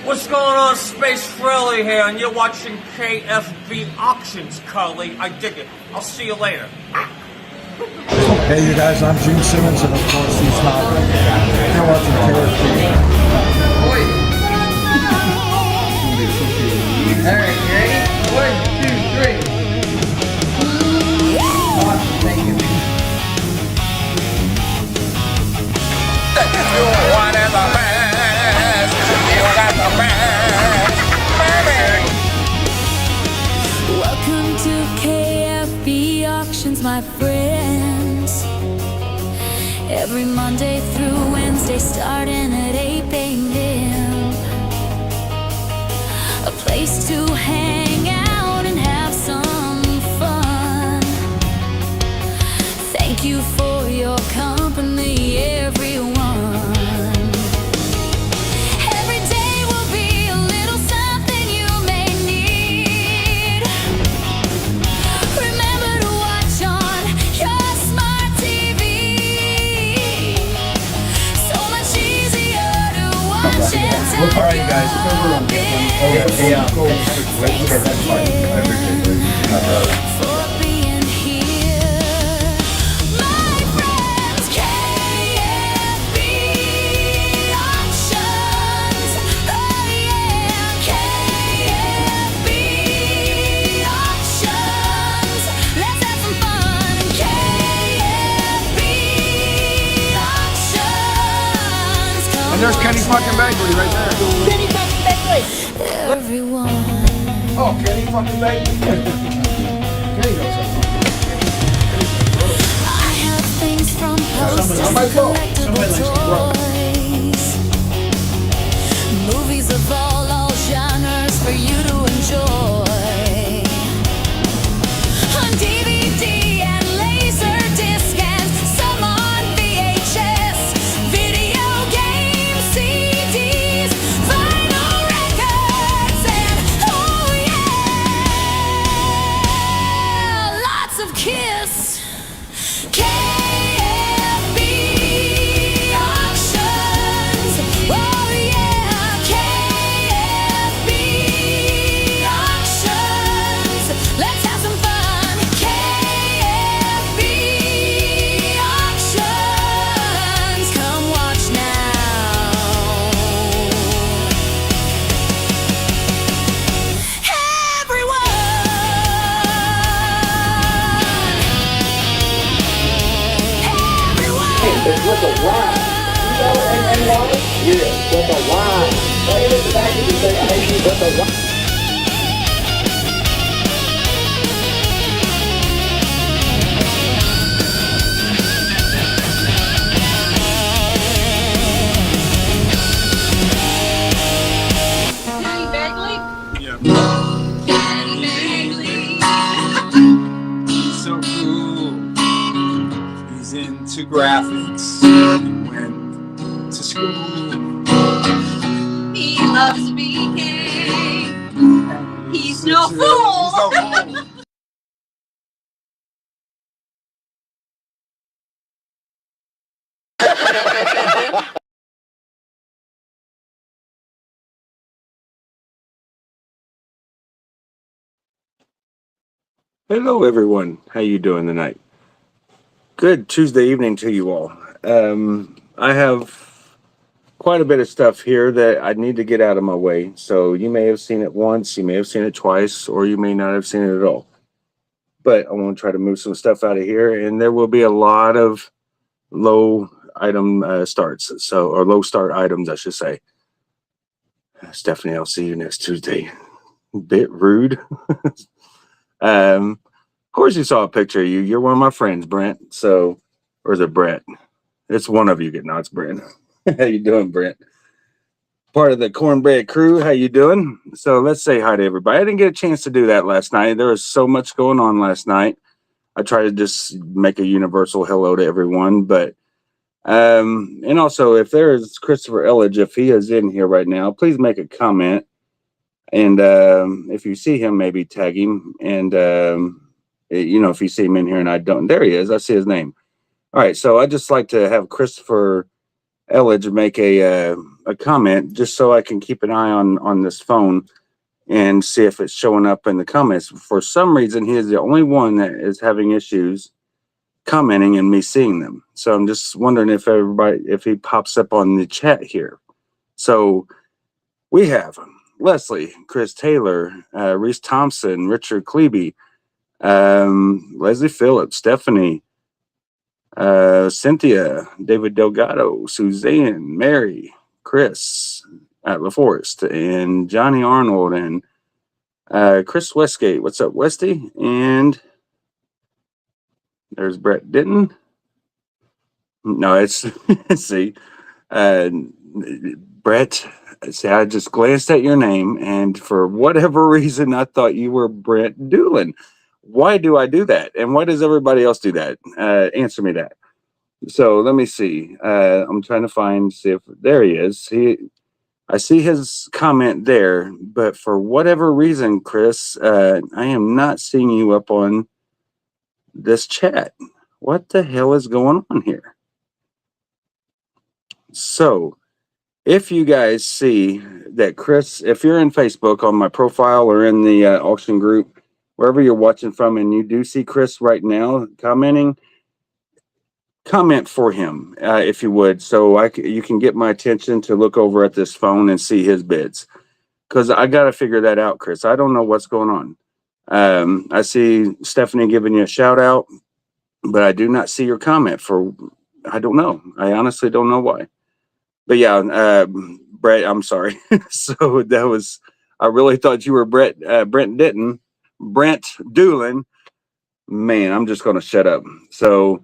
What's going on, Space Frilly here, and you're watching KFB Auctions, Cully. I dig it. I'll see you later. Hey, you guys, I'm Gene Simmons, and of course, he's not. You're watching KFB. Alright, you ready? 1, 2, 3. Awesome, thank you. You want the best, you got the best, baby. Welcome to KFB Auctions, my friends. Every Monday through Wednesday, starting at 8 a.m. A place to hang out and have some fun. Thank you for your company, everyone. Every day will be a little something you may need. Remember to watch on your smart TV. So much easier to watch it. All right, guys. For being here, my friends. KFB Auctions, oh yeah, KFB Auctions. Let's have some fun. KFB Auctions. And there's Kenny fucking Bagley right there. Kenny fucking Bagley. Everyone. Oh, Kenny fucking Bagley. Kenny knows that. I have things from posters on my to phone. collectible toys. Movies of all genres for you to enjoy. On DVD and Laserdisc and some on VHS. Video games, CDs, vinyl records, and oh yeah, lots of Kiss. KFB Auctions, oh yeah, KFB Auctions. Let's have some fun. KFB Auctions, come watch now. It's with a Y. You know N-Y? Yeah, with a Y. Right in the back of the say, with a Y. Kenny Bagley? Kenny Bagley. He's so cool. He's into graphics. He went to school. He loves speaking. He's no fool. He's no fool. Hello, everyone. How you doing tonight? Good Tuesday evening to you all. I have quite a bit of stuff here that I need to get out of my way. So you may have seen it once, you may have seen it twice, or you may not have seen it at all. But I want to try to move some stuff out of here, and there will be a lot of low item starts, or low start items, I should say. Stephanie, I'll see you next Tuesday. Bit rude. Of course you saw a picture of you. You're one of my friends, Brent. So, or is it Brett? It's one of you. No, it's Brent. How you doing, Brent? Part of the cornbread crew. How you doing? So let's say hi to everybody. I didn't get a chance to do that last night. There was so much going on last night. I tried to just make a universal hello to everyone, but and also if there is Christopher Elledge, if he is in here right now, please make a comment. And if you see him, maybe tag him. And if you see him in here and I don't, there he is. I see his name. All right, so I'd just like to have Christopher Elledge make a a comment just so I can keep an eye on this phone and see if it's showing up in the comments. For some reason, he is the only one that is having issues commenting and me seeing them. So I'm just wondering if he pops up on the chat here. So we have Leslie, Chris Taylor, Reese Thompson, Richard Klebe, Leslie Phillips, Stephanie, Cynthia, David Delgado, Suzanne, Mary, Chris at LaForest, and Johnny Arnold, and Chris Westgate. What's up, Westy? And there's Brett Denton. No, it's see, Brett. See, I just glanced at your name, and for whatever reason, I thought you were Brent Doolin. Why do I do that? And why does everybody else do that? Answer me that. So let me see. I'm trying to see if there he is. I see his comment there, but for whatever reason, Chris, I am not seeing you up on this chat. What the hell is going on here? So if you guys see that Chris, if you're in Facebook on my profile or in the auction group, wherever you're watching from, and you do see Chris right now commenting, comment for him if you would, so you can get my attention to look over at this phone and see his bids, because I got to figure that out, Chris. I don't know what's going on. I see Stephanie giving you a shout out, but I do not see your comment for, I don't know. I honestly don't know why. But yeah, Brett, I'm sorry. So that was, I really thought you were Brent Doolin. Man, I'm just going to shut up. So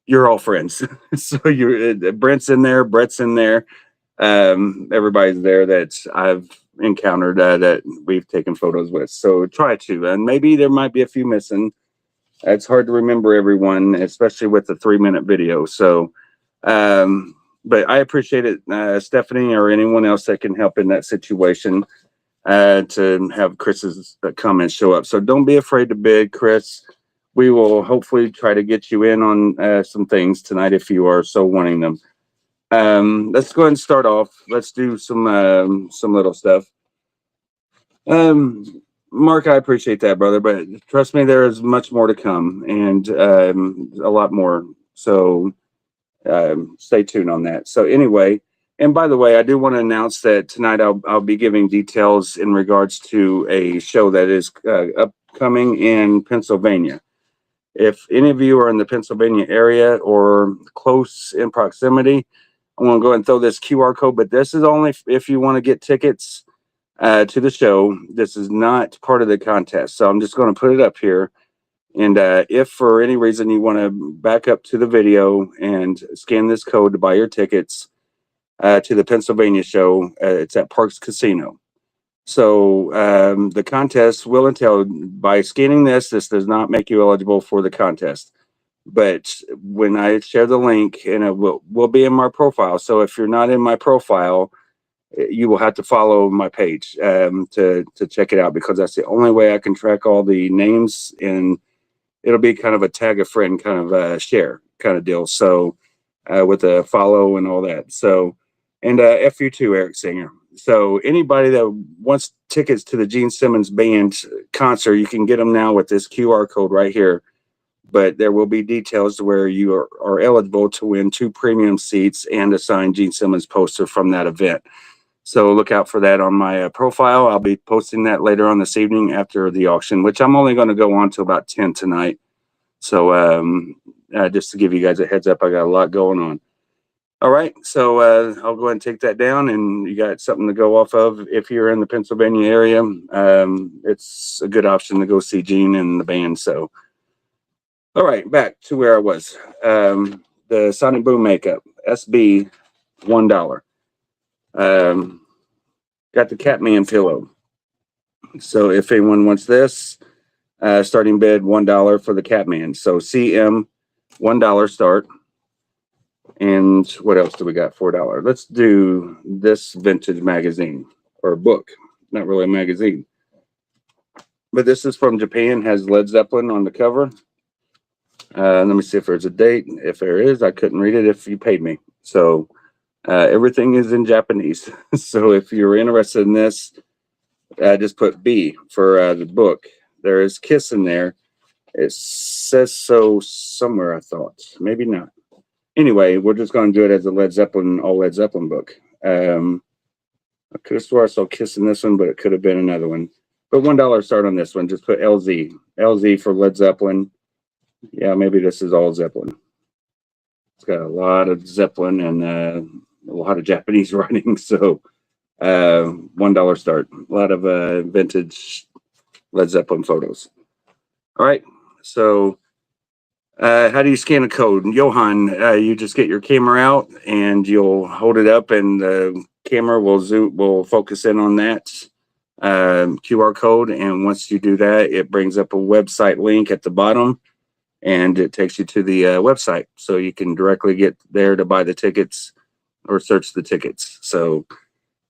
you're all friends. So Brent's in there, Brett's in there. Everybody's there that I've encountered that we've taken photos with. So try to, and maybe there might be a few missing. It's hard to remember everyone, especially with the 3-minute video. So, but I appreciate it, Stephanie, or anyone else that can help in that situation, to have Chris's comments show up. So don't be afraid to bid, Chris. We will hopefully try to get you in on some things tonight if you are so wanting them. Let's go ahead and start off. Let's do some little stuff. Mark, I appreciate that, brother, but trust me, there is much more to come, and a lot more. So stay tuned on that. So anyway, and by the way, I do want to announce that tonight I'll be giving details in regards to a show that is upcoming in Pennsylvania. If any of you are in the Pennsylvania area or close in proximity, I'm going to go ahead and throw this QR code, but this is only if you want to get tickets to the show. This is not part of the contest. So I'm just going to put it up here. And if for any reason you want to back up to the video and scan this code to buy your tickets to the Pennsylvania show, it's at Parx Casino. So the contest will entail, by scanning this does not make you eligible for the contest. But when I share the link, and it will be in my profile. So if you're not in my profile, you will have to follow my page to check it out, because that's the only way I can track all the names, and it'll be kind of a tag a friend kind of share kind of deal. So with a follow and all that. So, and FU too, Eric Singer. So anybody that wants tickets to the Gene Simmons band concert, you can get them now with this QR code right here. But there will be details where you are eligible to win 2 premium seats and a signed Gene Simmons poster from that event. So look out for that on my profile. I'll be posting that later on this evening after the auction, which I'm only going to go on to about 10 tonight. So just to give you guys a heads up, I got a lot going on. All right, so I'll go ahead and take that down, and you got something to go off of. If you're in the Pennsylvania area, it's a good option to go see Gene and the band. So, all right, back to where I was. The Sonic Boom makeup, SB, $1. Got the Catman pillow. So if anyone wants this, starting bid $1 for the Catman. So CM, $1 start. And what else do we got? $4. Let's do this vintage magazine, or book, not really a magazine. But this is from Japan, has Led Zeppelin on the cover. Let me see if there's a date. If there is, I couldn't read it if you paid me. So Everything is in Japanese. So if you're interested in this, just put B for the book. There is Kiss in there. It says so somewhere, I thought. Maybe not. Anyway, we're just going to do it as a all Led Zeppelin book. I could have swore I saw Kiss in this one, but it could have been another one. But $1 start on this one. Just put LZ. LZ for Led Zeppelin. Yeah, maybe this is all Zeppelin. It's got a lot of Zeppelin and a lot of Japanese writing. So $1 start. A lot of vintage Led Zeppelin photos. All right. So how do you scan a code? Johan, you just get your camera out and you'll hold it up and the camera will focus in on that QR code. And once you do that, it brings up a website link at the bottom and it takes you to the website. So you can directly get there to buy the tickets or search the tickets. So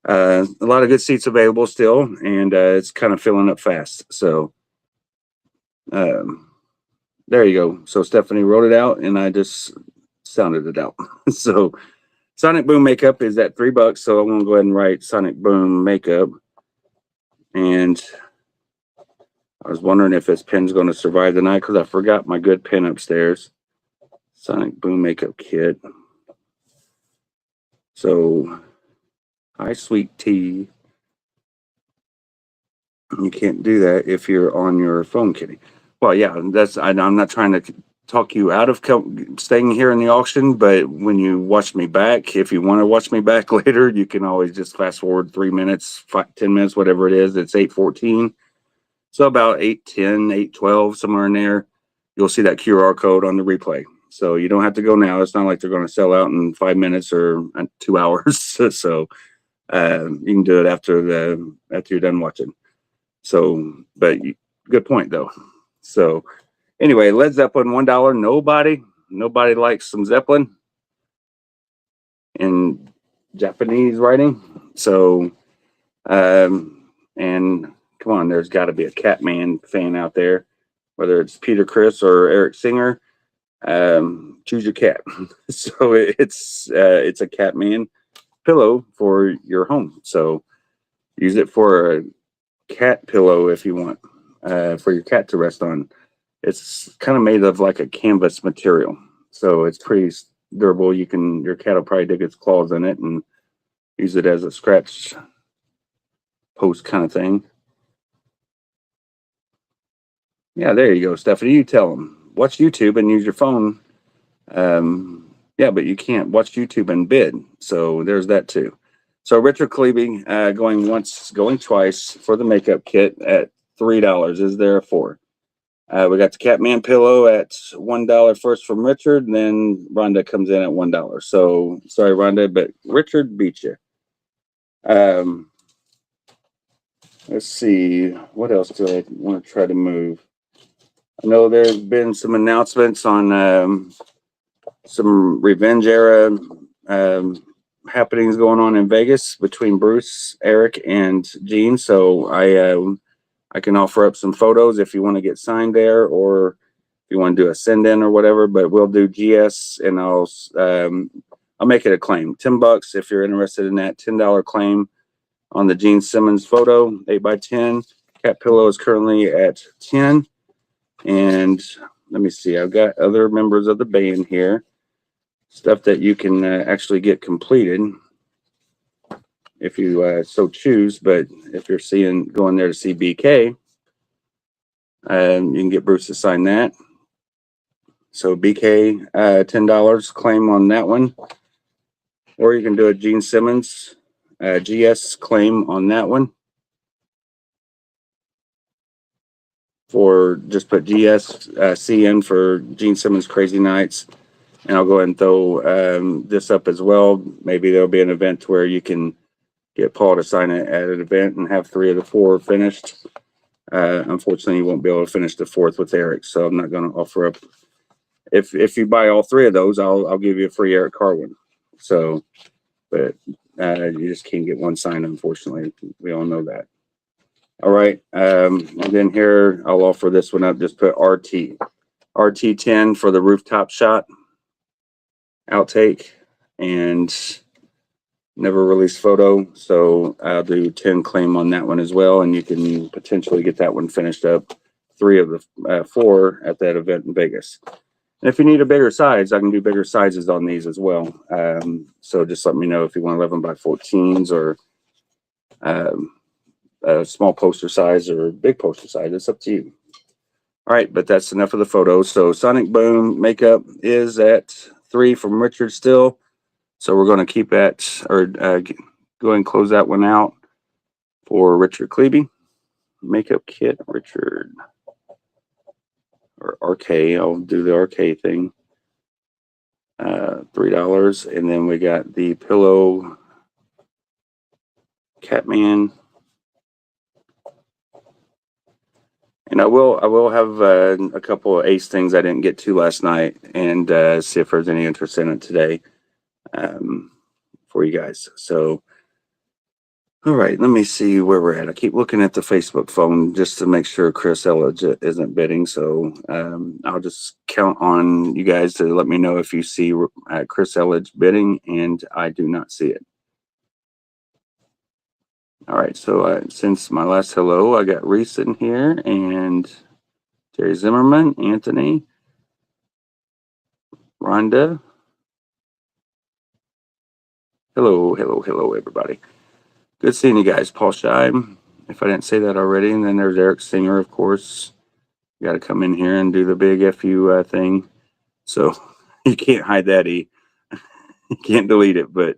a lot of good seats available still, and it's kind of filling up fast. So there you go. So Stephanie wrote it out and I just sounded it out. So Sonic Boom makeup is at $3. So I'm going to go ahead and write Sonic Boom makeup. And I was wondering if this pen's going to survive the night because I forgot my good pen upstairs. Sonic Boom makeup kit. So, hi, sweet tea. You can't do that if you're on your phone, Kitty. Well, yeah, I'm not trying to talk you out of staying here in the auction, but when you watch me back, if you want to watch me back later, you can always just fast forward 3 minutes, 10 minutes, whatever it is. It's 8:14. So about 8:10, 8:12, somewhere in there, you'll see that QR code on the replay. So you don't have to go now. It's not like they're going to sell out in 5 minutes or 2 hours. So you can do it after you're done watching. So, but good point though. So anyway, Led Zeppelin, $1. Nobody likes some Zeppelin in Japanese writing. So, and come on, there's got to be a Catman fan out there, whether it's Peter Criss or Eric Singer. Choose your cat. So it's a Catman pillow for your home. So use it for a cat pillow if you want, for your cat to rest on. It's kind of made of like a canvas material, so it's pretty durable. Your cat will probably dig its claws in it and use it as a scratch post kind of thing. Yeah, there you go, Stephanie. You tell them watch YouTube and use your phone. Yeah, but you can't watch YouTube and bid. So there's that too. So Richard Cleby going once, going twice for the makeup kit at $3. Is there a 4? We got the Catman pillow at $1 first from Richard, and then Rhonda comes in at $1. So sorry, Rhonda, but Richard beat you. Let's see, what else do I want to try to move? I know there's been some announcements on some revenge era happenings going on in Vegas between Bruce, Eric, and Gene. So I can offer up some photos if you want to get signed there, or if you want to do a send in or whatever. But we'll do GS, and I'll make it a claim. $10 if you're interested in that. $10 claim on the Gene Simmons photo, 8x10. Cat pillow is currently at 10. And let me see, I've got other members of the band here. Stuff that you can actually get completed if you so choose. But if you're going there to see BK, you can get Bruce to sign that. So BK, $10 claim on that one. Or you can do a Gene Simmons GS claim on that one. For just put GS CN for Gene Simmons Crazy Nights. And I'll go ahead and throw this up as well. Maybe there'll be an event where you can get Paul to sign it at an event and have 3 of the 4 finished. Unfortunately, you won't be able to finish the 4th with Eric, so I'm not going to offer up. If you buy all 3 of those, I'll give you a free Eric Carr one. So, but you just can't get one signed, unfortunately. We all know that. All right, and then here I'll offer this one up. Just put RT10 for the rooftop shot outtake, and never released photo. So I'll do 10 claim on that one as well. And you can potentially get that one finished up. 3 of the 4 at that event in Vegas. And if you need a bigger size, I can do bigger sizes on these as well. So just let me know if you want 11 by 14s or a small poster size or big poster size. It's up to you. All right, but that's enough of the photos. So Sonic Boom makeup is at 3 from Richard still. So we're going to keep that, or go ahead and close that one out for Richard Klebe. Makeup kit, Richard, or RK. I'll do the RK thing. $3. And then we got the pillow Catman. And I will have a couple of Ace things I didn't get to last night, and see if there's any interest in it today for you guys. So, all right, let me see where we're at. I keep looking at the Facebook phone just to make sure Chris Elledge isn't bidding. So I'll just count on you guys to let me know if you see Chris Elledge bidding, and I do not see it. All right, so since my last hello, I got Reese in here, and Terry Zimmerman, Anthony, Rhonda. Hello, everybody. Good seeing you guys. Paul Scheib, if I didn't say that already. And then there's Eric Singer, of course. You got to come in here and do the big FU thing. So you can't hide that. You can't delete it, but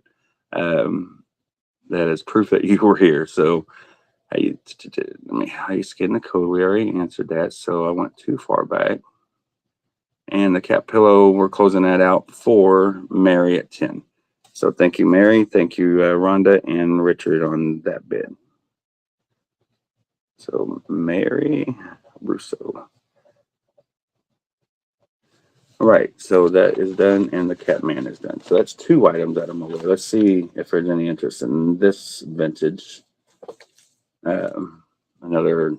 that is proof that you were here. So how you scan the code? We already answered that, so I went too far back. And the cat pillow, we're closing that out for Mary at 10. So thank you, Mary. Thank you, Rhonda and Richard on that bid. So Mary Russo. All right, so that is done, and the Catman is done. So that's 2 items out of my way. Let's see if there's any interest in this vintage. Another.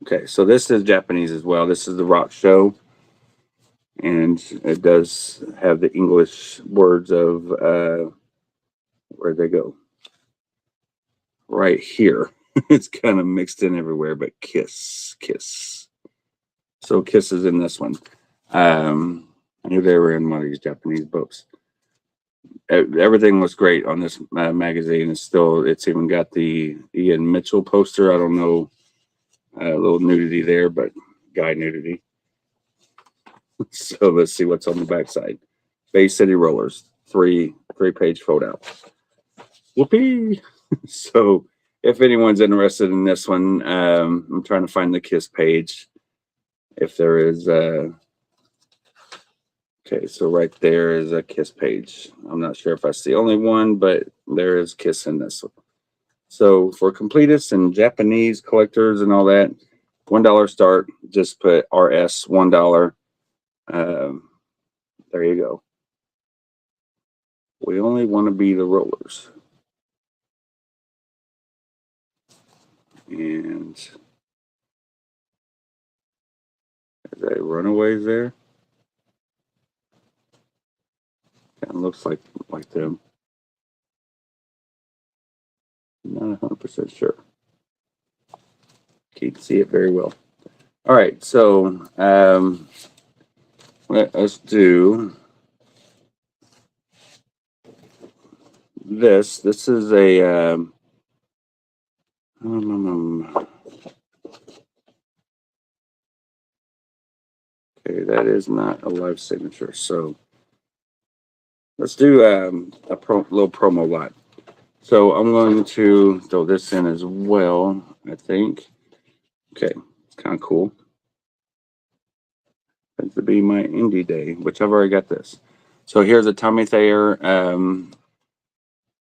Okay, so this is Japanese as well. This is the Rock Show, and it does have the English words of where'd they go? Right here. It's kind of mixed in everywhere, but kiss. So Kiss is in this one. I knew they were in one of these Japanese books. Everything was great on this magazine. It's even got the Ian Mitchell poster. I don't know, a little nudity there, but guy nudity. So let's see what's on the backside. Bay City Rollers, 3-page photo. Whoopee! So if anyone's interested in this one, I'm trying to find the Kiss page. If there is, okay, so right there is a Kiss page. I'm not sure if that's the only one, but there is Kiss in this one. So for completists and Japanese collectors and all that, $1 start, just put RS $1. There you go. We only want to be the rollers. And is that Runaways there? Kind of looks like them. Not 100% sure. Can't see it very well. All right, so let us do this. This is a okay, that is not a live signature. So let's do a little promo lot. So I'm going to throw this in as well, I think. Okay, it's kind of cool. That's to be my indie day, which I've already got this. So here's a Tommy Thayer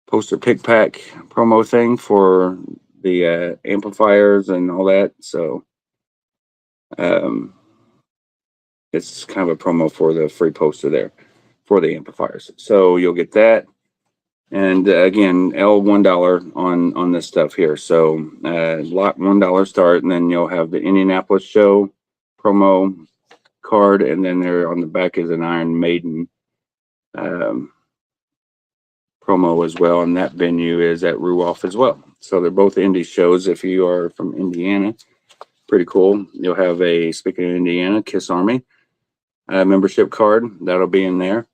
poster pick pack promo thing for the amplifiers and all that. So it's kind of a promo for the free poster there for the amplifiers. So you'll get that. And again, $1 on this stuff here. So lot $1 start, and then you'll have the Indianapolis show promo card, and then there on the back is an Iron Maiden promo as well, and that venue is at Ruoff as well. So they're both indie shows. If you are from Indiana, pretty cool. You'll have a, speaking of Indiana, Kiss Army membership card that'll be in there.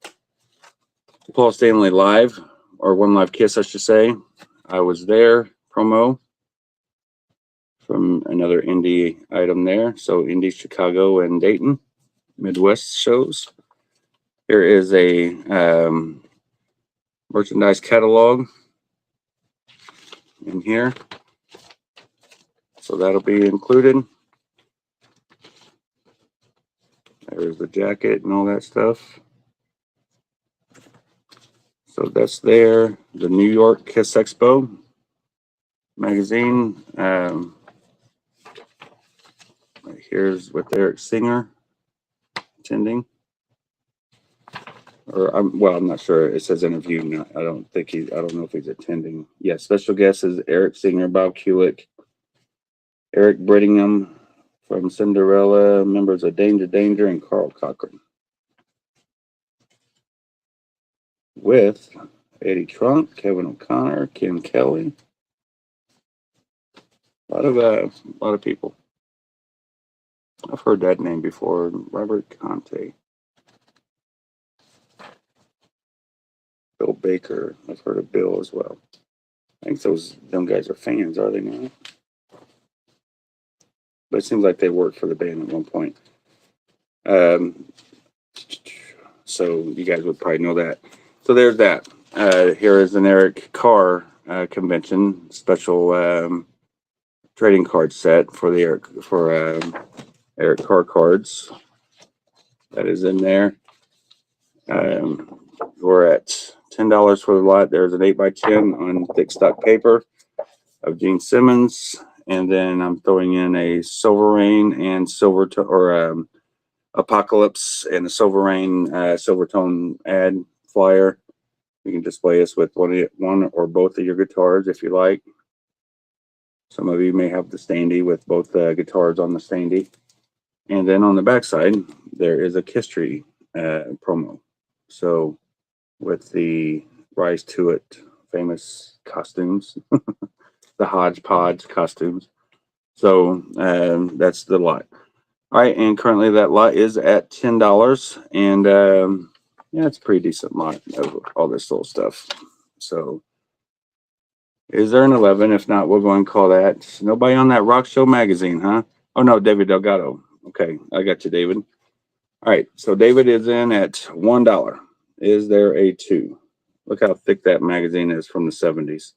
Paul Stanley Live, or One Live Kiss, I should say. I was there, promo from another indie item there. So Indie Chicago and Dayton, Midwest shows. Here is a merchandise catalog in here. So that'll be included. There's the jacket and all that stuff. So that's there. The New York Kiss Expo magazine. Here's with Eric Singer attending. Or I'm not sure. It says interview. No, I don't know if he's attending. Yeah, special guest is Eric Singer, Bob Kulick, Eric Brittingham from Cinderella, members of Danger Danger, and Carl Cochran. With Eddie Trunk, Kevin O'Connor, Kim Kelly. A lot of people. I've heard that name before. Robert Conte. Bill Baker. I've heard of Bill as well. I think them guys are fans, are they not? But it seems like they worked for the band at one point. So you guys would probably know that. So there's that. Here is an Eric Carr convention special trading card set for the Eric Carr cards. That is in there. We're at $10 for the lot. There's an 8x10 on thick stock paper of Gene Simmons, and then I'm throwing in a Silver Rain and Apocalypse and the Silver Rain Silvertone ad flyer. You can display this with one or both of your guitars if you like. Some of you may have the standee with both guitars on the standee. And then on the backside, there is a Kiss Tree promo. So with the Rise to It famous costumes, the hodgepodge costumes. So that's the lot. All right, and currently that lot is at $10, and yeah, it's a pretty decent lot of all this little stuff. So, is there an 11? If not, we'll go and call that. Nobody on that Rock Show magazine, huh? Oh no, David Delgado. Okay, I got you, David. All right, so David is in at $1. Is there a 2? Look how thick that magazine is from the 70s.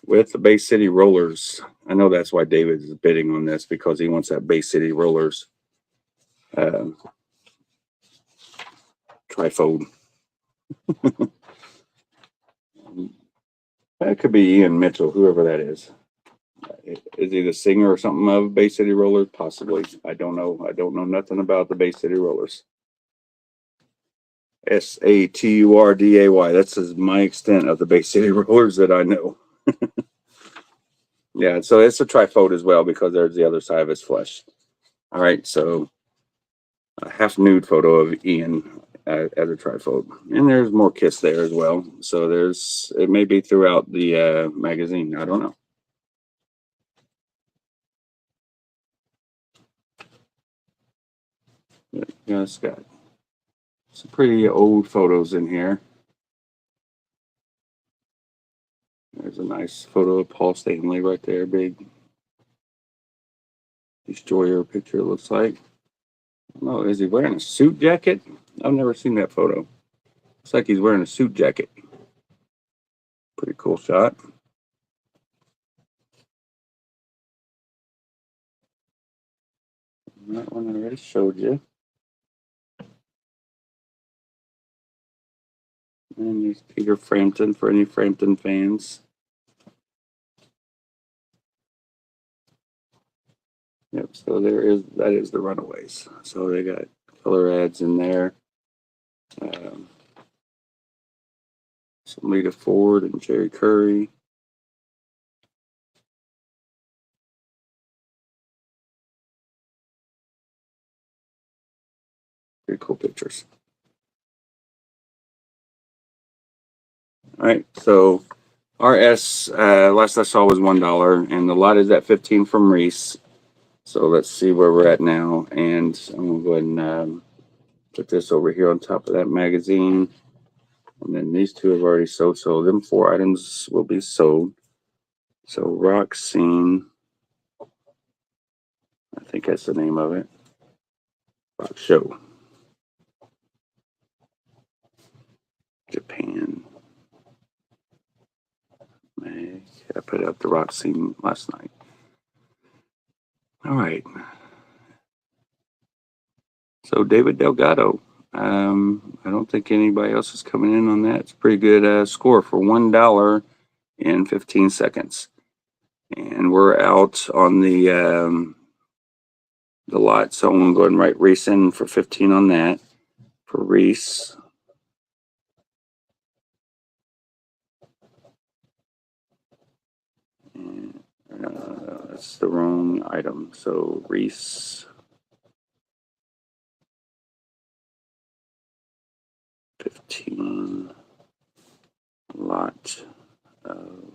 With the Bay City Rollers. I know that's why David is bidding on this, because he wants that Bay City Rollers trifold. That could be Ian Mitchell, whoever that is. Is he the singer or something of Bay City Rollers? Possibly. I don't know. I don't know nothing about the Bay City Rollers. Saturday. That's my extent of the Bay City Rollers that I know. Yeah, so it's a trifold as well, because there's the other side of his flesh. All right, so a half nude photo of Ian as a trifold, and there's more Kiss there as well. So it may be throughout the magazine. I don't know. Yeah, it's got some pretty old photos in here. There's a nice photo of Paul Stanley right there, big destroyer picture, it looks like. Oh, is he wearing a suit jacket? I've never seen that photo. Looks like he's wearing a suit jacket. Pretty cool shot. That one I already showed you. And there's Peter Frampton for any Frampton fans. Yep, so that is the Runaways. So they got color ads in there. Some Lita Ford and Jerry Curry. Pretty cool pictures. All right, so RS, last I saw was $1, and the lot is at 15 from Reese. So let's see where we're at now, and I'm gonna go ahead and put this over here on top of that magazine, and then these two have already sold, so them 4 items will be sold. So Rock Scene, I think that's the name of it. Rock Show, Japan. I put up the Rock Scene last night. All right. So David Delgado. I don't think anybody else is coming in on that. It's a pretty good score for $1 in 15 seconds. And we're out on the lot. So I'm going to go ahead and write Reese in for 15 on that. For Reese. And, that's the wrong item. So Reese. 15 lot of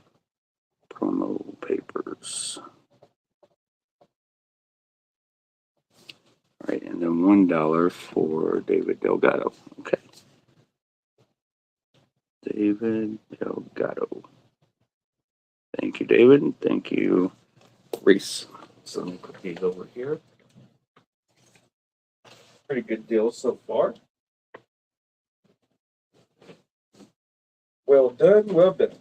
promo papers. All right, and then $1 for David Delgado. Okay. David Delgado. Thank you, David. Thank you, Reese. So let me put these over here. Pretty good deal so far. Well done, well done.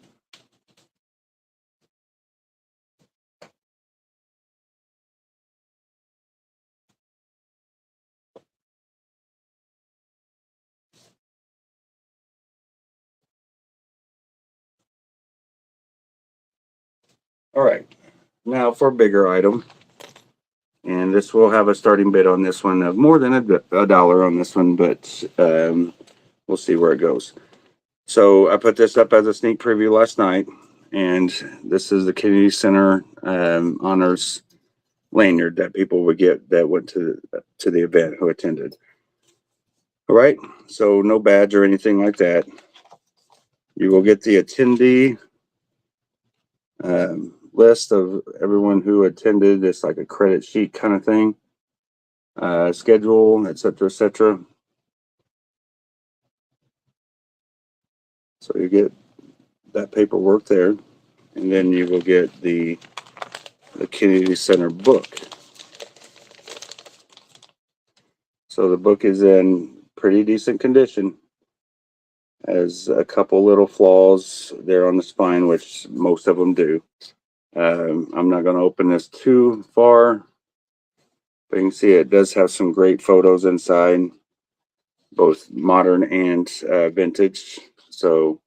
All right, now for a bigger item. And this will have a starting bid on this one of more than a dollar on this one, but we'll see where it goes. So I put this up as a sneak preview last night, and this is the Kennedy Center honors lanyard that people would get that went to the event who attended. All right, so no badge or anything like that. You will get the attendee list of everyone who attended. It's like a credit sheet kind of thing, schedule, etc., etc. So you get that paperwork there, and then you will get the Kennedy Center book. So the book is in pretty decent condition. Has a couple little flaws there on the spine, which most of them do. I'm not going to open this too far, but you can see it does have some great photos inside, both modern and vintage. So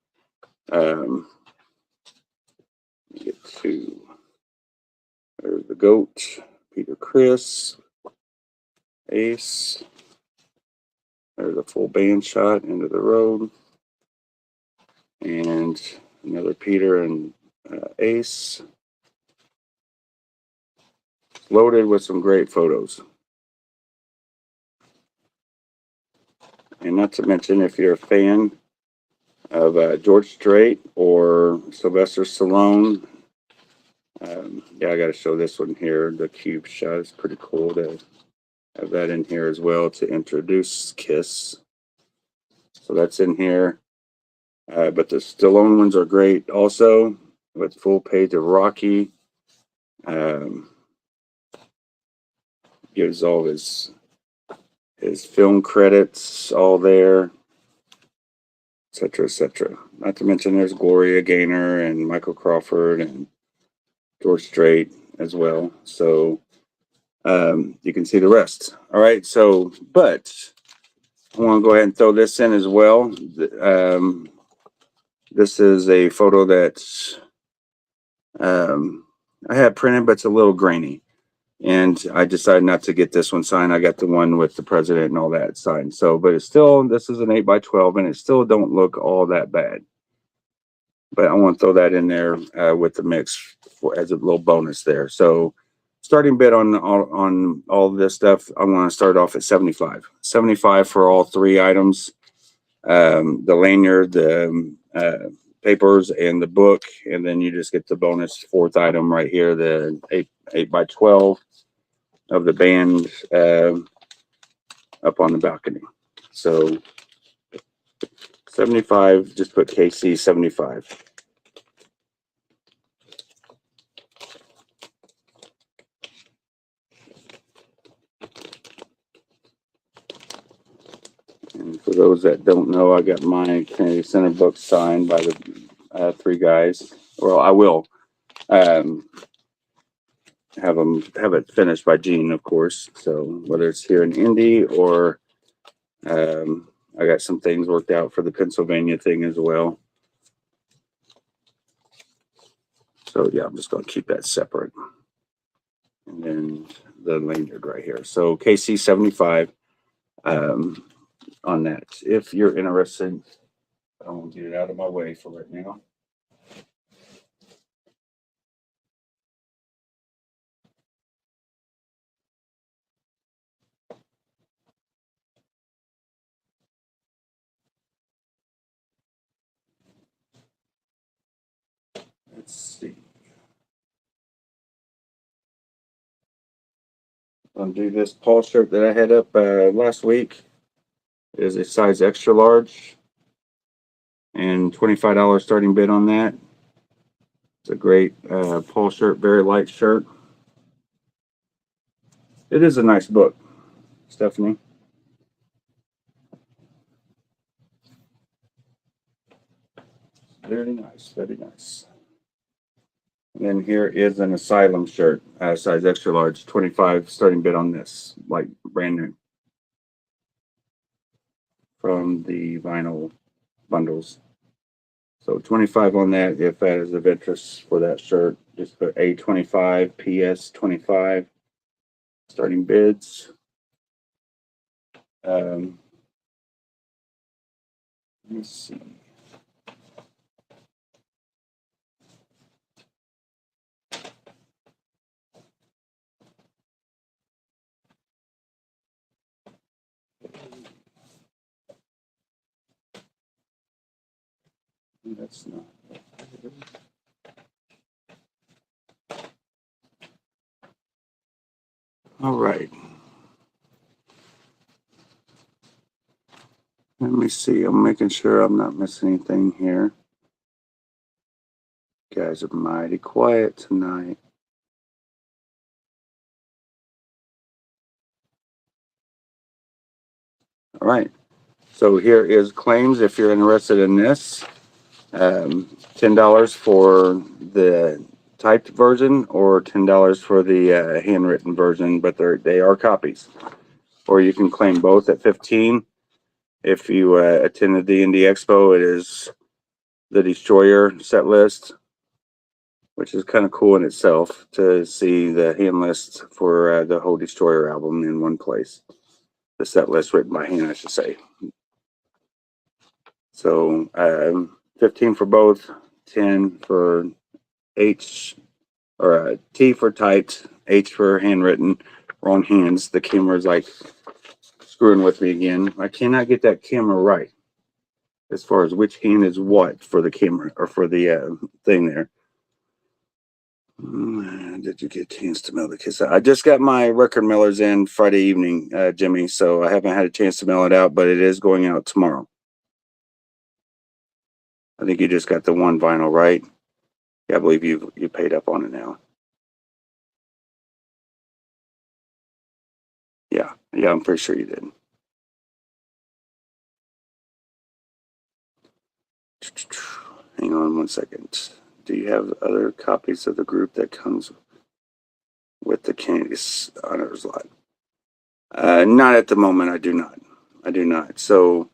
get to, there's the goat, Peter Chris, Ace. There's a full band shot into the road, and another Peter and Ace. Loaded with some great photos. And not to mention, if you're a fan of George Strait or Sylvester Stallone, yeah, I got to show this one here. The cube shot is pretty cool to have that in here as well to introduce Kiss. So that's in here. But the Stallone ones are great also, with full page of Rocky. Gives all his film credits all there, etc., etc. Not to mention there's Gloria Gaynor and Michael Crawford and George Strait as well. So you can see the rest. All right. So, but I want to go ahead and throw this in as well. This is a photo that I had printed, but it's a little grainy. And I decided not to get this one signed. I got the one with the president and all that signed. So, but it's still, this is an 8x12, and it still don't look all that bad. But I want to throw that in there with the mix as a little bonus there. So, starting bid on all this stuff, I'm going to start off at 75. 75 for all 3 items. The lanyard, the papers and the book, and then you just get the bonus fourth item right here, the 8x12 of the band up on the balcony. So 75, just put KC 75. And for those that don't know, I got my Kennedy Center book signed by the three guys. Well, I will have it finished by Gene, of course. So whether it's here in Indy or I got some things worked out for the Pennsylvania thing as well. So yeah, I'm just going to keep that separate. And then the lanyard right here. So KC 75 on that. If you're interested, I won't get it out of my way for right now. Let's see. I'll do this Paul shirt that I had up last week. It is a size extra large and $25 starting bid on that. It's a great Paul shirt, very light shirt. It is a nice book, Stephanie. Very nice, very nice. And then here is an Asylum shirt, size extra large, 25 starting bid on this, like brand new. From the vinyl bundles. So 25 on that, if that is of interest for that shirt. Just put A25, PS 25, starting bids. Let me see. That's not. All right. Let me see. I'm making sure I'm not missing anything here. You guys are mighty quiet tonight. All right. So here is claims if you're interested in this. $10 for the typed version or $10 for the handwritten version, but they are copies. Or you can claim both at $15. If you attended the Indie Expo, it is the Destroyer set list, which is kind of cool in itself to see the hand list for the whole Destroyer album in one place. The set list written by hand, I should say. So 15 for both, 10 for H or T for typed, H for handwritten. Wrong hands. The camera's like screwing with me again. I cannot get that camera right as far as which hand is what for the camera or for the thing there. Did you get a chance to mail the kiss? I just got my record mailers in Friday evening, Jimmy, so I haven't had a chance to mail it out, but it is going out tomorrow. I think you just got the one vinyl, right? Yeah, I believe you paid up on it now. Yeah, I'm pretty sure you did. Hang on one second. Do you have other copies of the group that comes with the Kennedy's honors lot? Not at the moment. I do not. So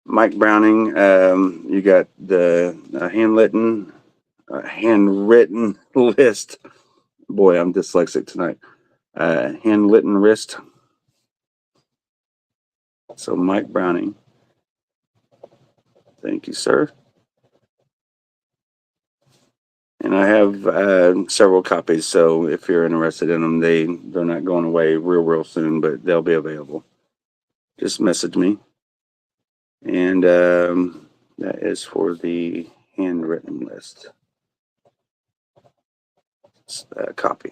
Mike Browning, you got the handwritten list. Boy, I'm dyslexic tonight. Handwritten list. So Mike Browning. Thank you, sir. And I have several copies, so if you're interested in them, they're not going away real soon, but they'll be available. Just message me. And that is for the handwritten list. Copy.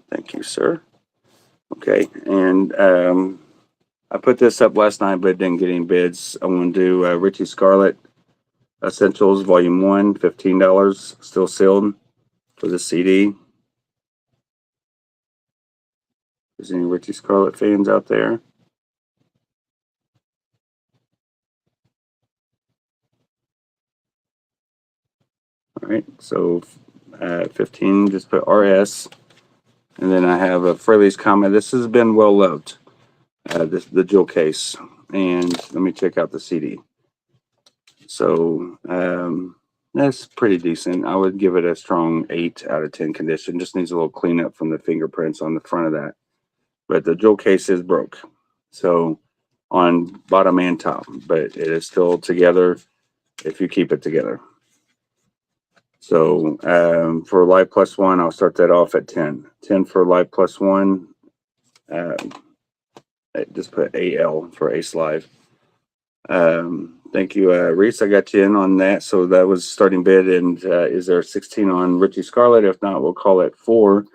Thank you, sir. Okay, and I put this up last night, but didn't get any bids. I want to do Richie Scarlett Essentials Volume 1, $15, still sealed for the CD. Is any Richie Scarlett fans out there? All right, so 15, just put RS. And then I have a Fraley's Comet. This has been well loved, the jewel case. And let me check out the CD. So that's pretty decent. I would give it a strong 8 out of 10 condition. Just needs a little cleanup from the fingerprints on the front of that. But the jewel case is broke. So on bottom and top, but it is still together if you keep it together. So for Live Plus One, I'll start that off at 10. 10 for Live Plus One. Just put AL for Ace Live. Thank you, Reese. I got you in on that. So that was starting bid. And is there 16 on Richie Scarlett? If not, we'll call it 4.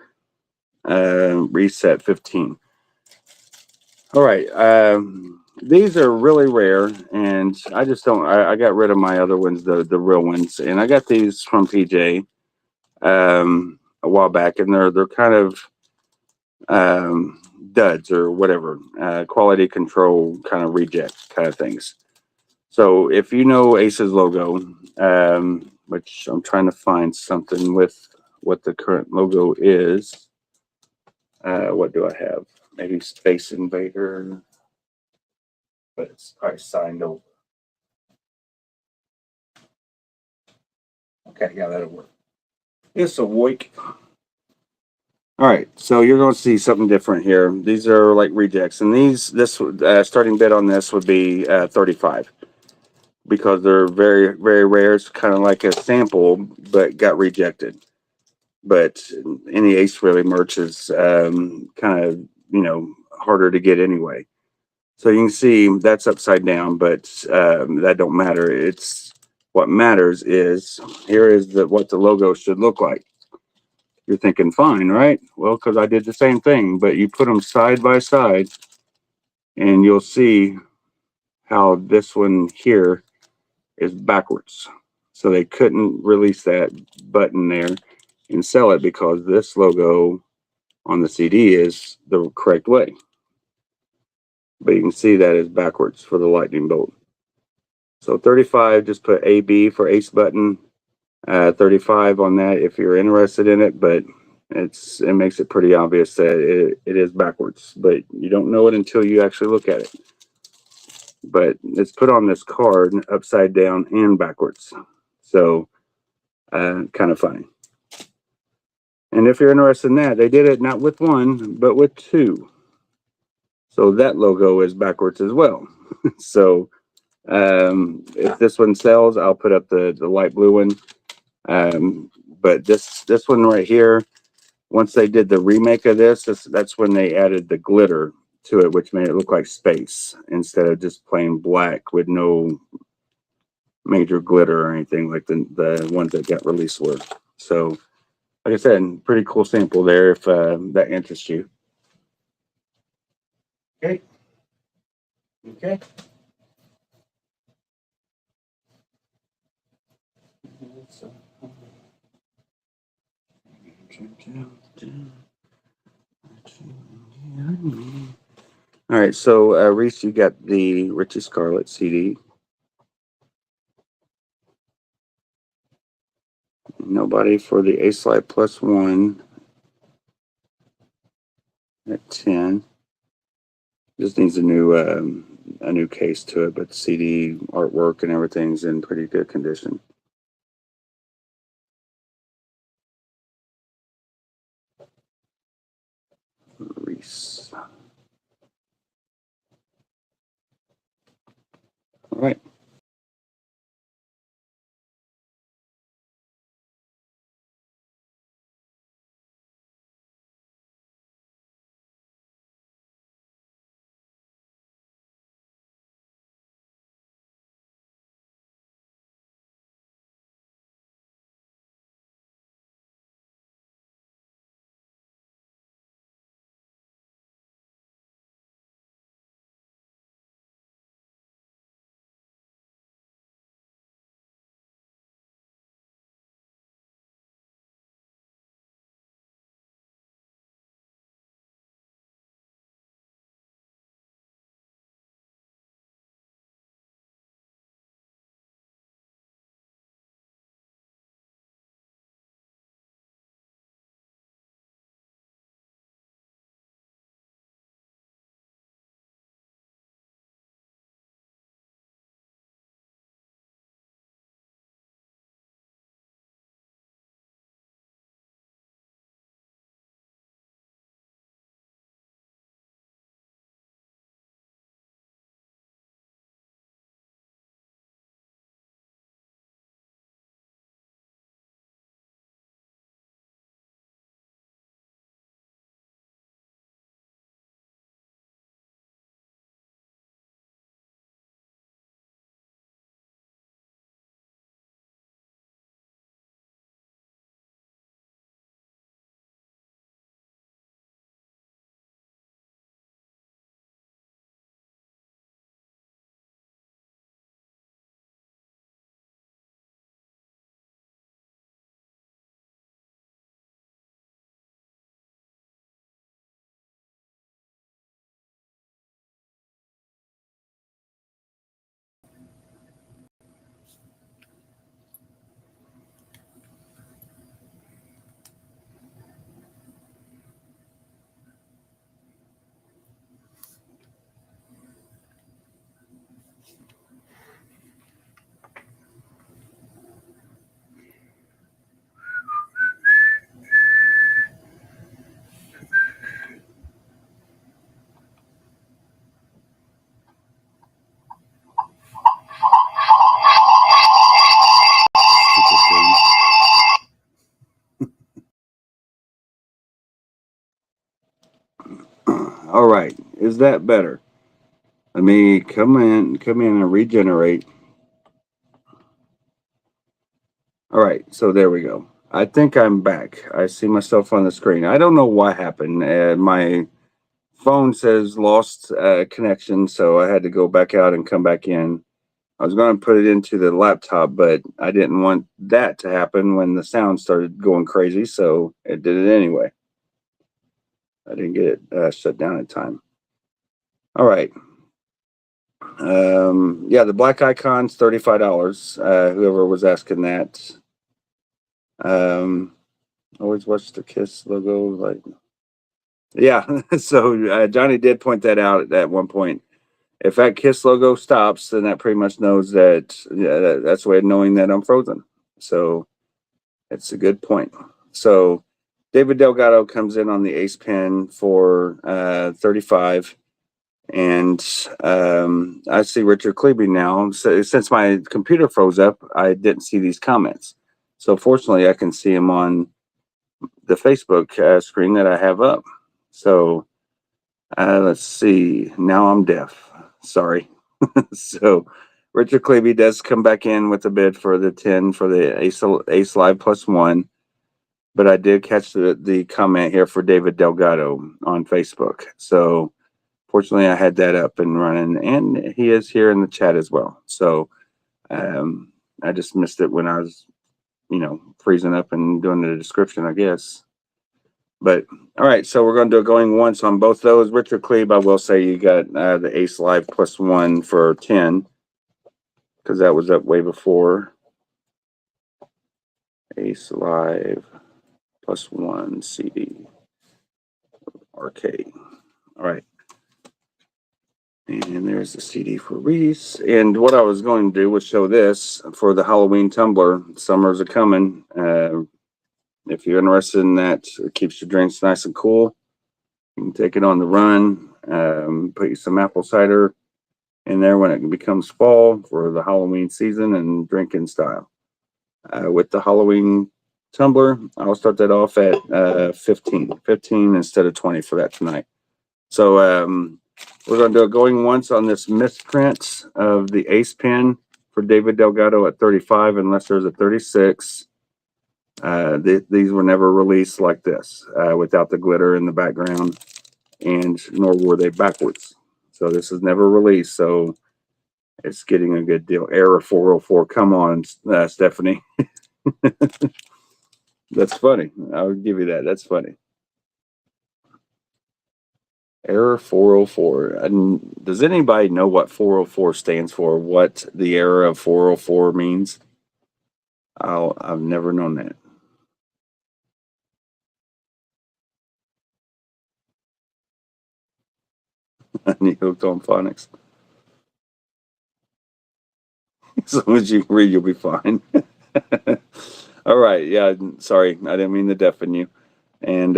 Reese at 15. All right. These are really rare, and I just don't. I got rid of my other ones, the real ones, and I got these from PJ a while back, and they're kind of duds or whatever, quality control kind of reject kind of things. So if you know Ace's logo, which I'm trying to find something with what the current logo is. What do I have? Maybe Space Invader, but it's probably signed over. Okay, yeah, that'll work. It's a Woik. All right, so you're going to see something different here. These are like rejects, and this starting bid on this would be 35 because they're very, very rare. It's kind of like a sample, but got rejected. But any Ace really merch is kind of harder to get anyway. So you can see that's upside down, but that don't matter. It's what matters is here is what the logo should look like. You're thinking, fine, right? Well, because I did the same thing, but you put them side by side, and you'll see how this one here is backwards. So they couldn't release that button there and sell it because this logo on the CD is the correct way. But you can see that is backwards for the lightning bolt. So 35, just put AB for Ace button. 35 on that if you're interested in it, but it makes it pretty obvious that it is backwards, but you don't know it until you actually look at it. But it's put on this card upside down and backwards. So kind of funny. And if you're interested in that, they did it not with one, but with 2. So that logo is backwards as well. So if this one sells, I'll put up the light blue one. But this one right here, once they did the remake of that's when they added the glitter to it, which made it look like space instead of just plain black with no major glitter or anything like the ones that got released were. So, like I said, pretty cool sample there if that interests you. Okay. Okay. All right, so Reese, you got the Richie Scarlett CD. Nobody for the Ace Light Plus One at 10. Just needs a new case to it, but the CD artwork and everything's in pretty good condition. Reese. All right. Is that better? Let me come in and regenerate. All right, so there we go. I think I'm back. I see myself on the screen. I don't know what happened. My phone says lost connection, so I had to go back out and come back in. I was going to put it into the laptop, but I didn't want that to happen when the sound started going crazy, so it did it anyway. I didn't get it shut down in time. All right. Yeah, the black icon's $35. Whoever was asking that. Always watch the Kiss logo. Like, yeah. So Johnny did point that out at one point. If that Kiss logo stops, then that pretty much knows that, yeah, that's a way of knowing that I'm frozen. So it's a good point. So David Delgado comes in on the ace pin for 35. And I see Richard Klebe now. So since my computer froze up, I didn't see these comments. So fortunately, I can see them on the Facebook screen that I have up. So let's see. Now I'm deaf. Sorry. So Richard Klebe does come back in with a bid for the 10 for the Ace Live +1. But I did catch the comment here for David Delgado on Facebook. So fortunately, I had that up and running, and he is here in the chat as well. So I just missed it when I was, freezing up and doing the description, I guess. But all right, so we're going to do it going once on both those. Richard Klebe, I will say you got the Ace Live +1 for 10 because that was up way before. Ace Live +1 CD RK. All right. And there's the CD for Reese. And what I was going to do was show this for the Halloween tumbler. Summers are coming. If you're interested in that, it keeps your drinks nice and cool. You can take it on the run. Put you some apple cider in there when it becomes fall for the Halloween season and drinking style. With the Halloween tumbler, I'll start that off at 15 instead of 20 for that tonight. So we're going to do it going once on this misprint of the ace pin for David Delgado at 35, unless there's a 36. These were never released like this without the glitter in the background, and nor were they backwards. So this is never released. So it's getting a good deal. Error 404. Come on, Stephanie. That's funny. I'll give you that. That's funny. Error 404. And does anybody know what 404 stands for? What the error of 404 means? I've never known that. You hooked on phonics. As long as you can read, you'll be fine. All right. Yeah. Sorry, I didn't mean to deafen you. And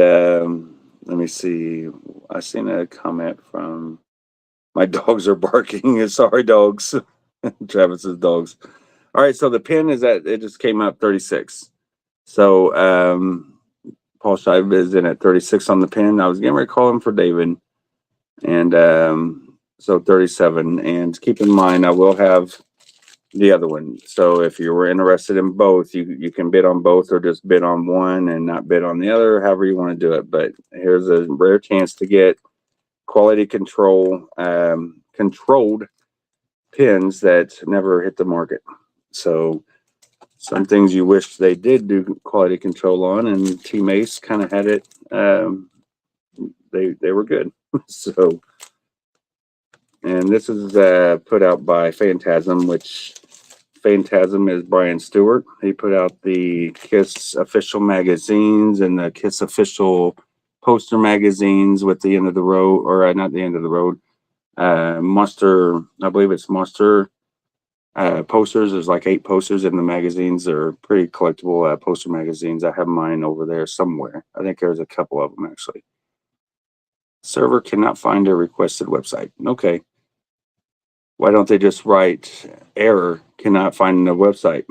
let me see. I seen a comment from my dogs are barking. Sorry, dogs. Travis's dogs. All right. So the pin is at it just came out 36. So Paul Scheib is in at 36 on the pin. I was getting ready to call him for David. And so 37. And keep in mind, I will have the other one. So if you were interested in both, you can bid on both or just bid on one and not bid on the other, however you want to do it. But here's a rare chance to get quality control, controlled pins that never hit the market. So some things you wish they did do quality control on, and Team Ace kind of had it. They were good. So, and this is put out by Phantasm, which Phantasm is Brian Stewart. He put out the Kiss official magazines and the Kiss official poster magazines with the end of the road, or not the end of the road. Monster, I believe it's Monster posters. There's like 8 posters in the magazines. They're pretty collectible poster magazines. I have mine over there somewhere. I think there's a couple of them actually. Server cannot find a requested website. Okay. Why don't they just write error cannot find a website?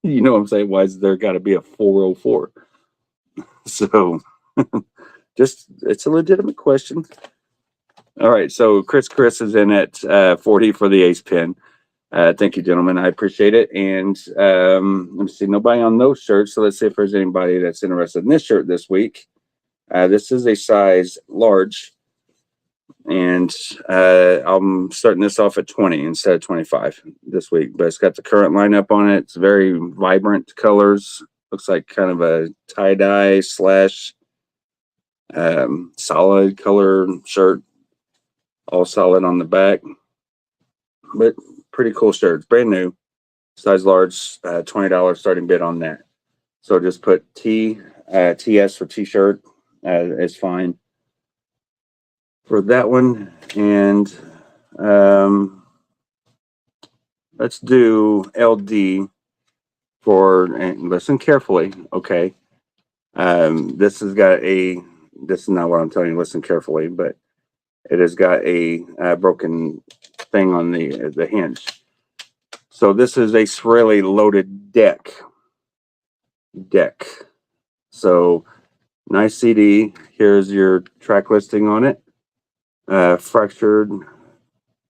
You know what I'm saying? Why is there got to be a 404? So just it's a legitimate question. All right, so Chris is in at 40 for the ace pin. Thank you, gentlemen. I appreciate it. And let me see, nobody on those shirts. So let's see if there's anybody that's interested in this shirt this week. This is a size large, and I'm starting this off at 20 instead of 25 this week. But it's got the current lineup on it. It's very vibrant colors. Looks like kind of a tie dye slash solid color shirt. All solid on the back, but pretty cool shirt. It's brand new, size large, $20 starting bid on that. So just put TS for t-shirt is fine for that one. And let's do LD for, and listen carefully, okay? This has got this is not what I'm telling you, listen carefully, but it has got a broken thing on the hinge. So this is a really loaded deck. So nice CD. Here's your track listing on it. Fractured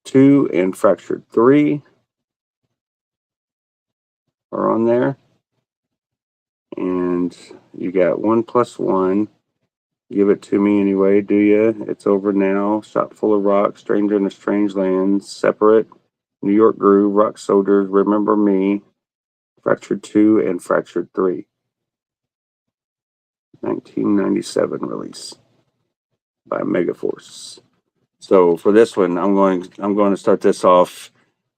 2 and fractured 3 are on there. And you got 1+1. Give it to me anyway, do you? It's over now. Shop full of rocks. Stranger in a strange land. Separate. New York Groove. Rock Soldiers. Remember Me. Fractured 2 and Fractured 3. 1997 release by Megaforce. So for this one, I'm going to start this off.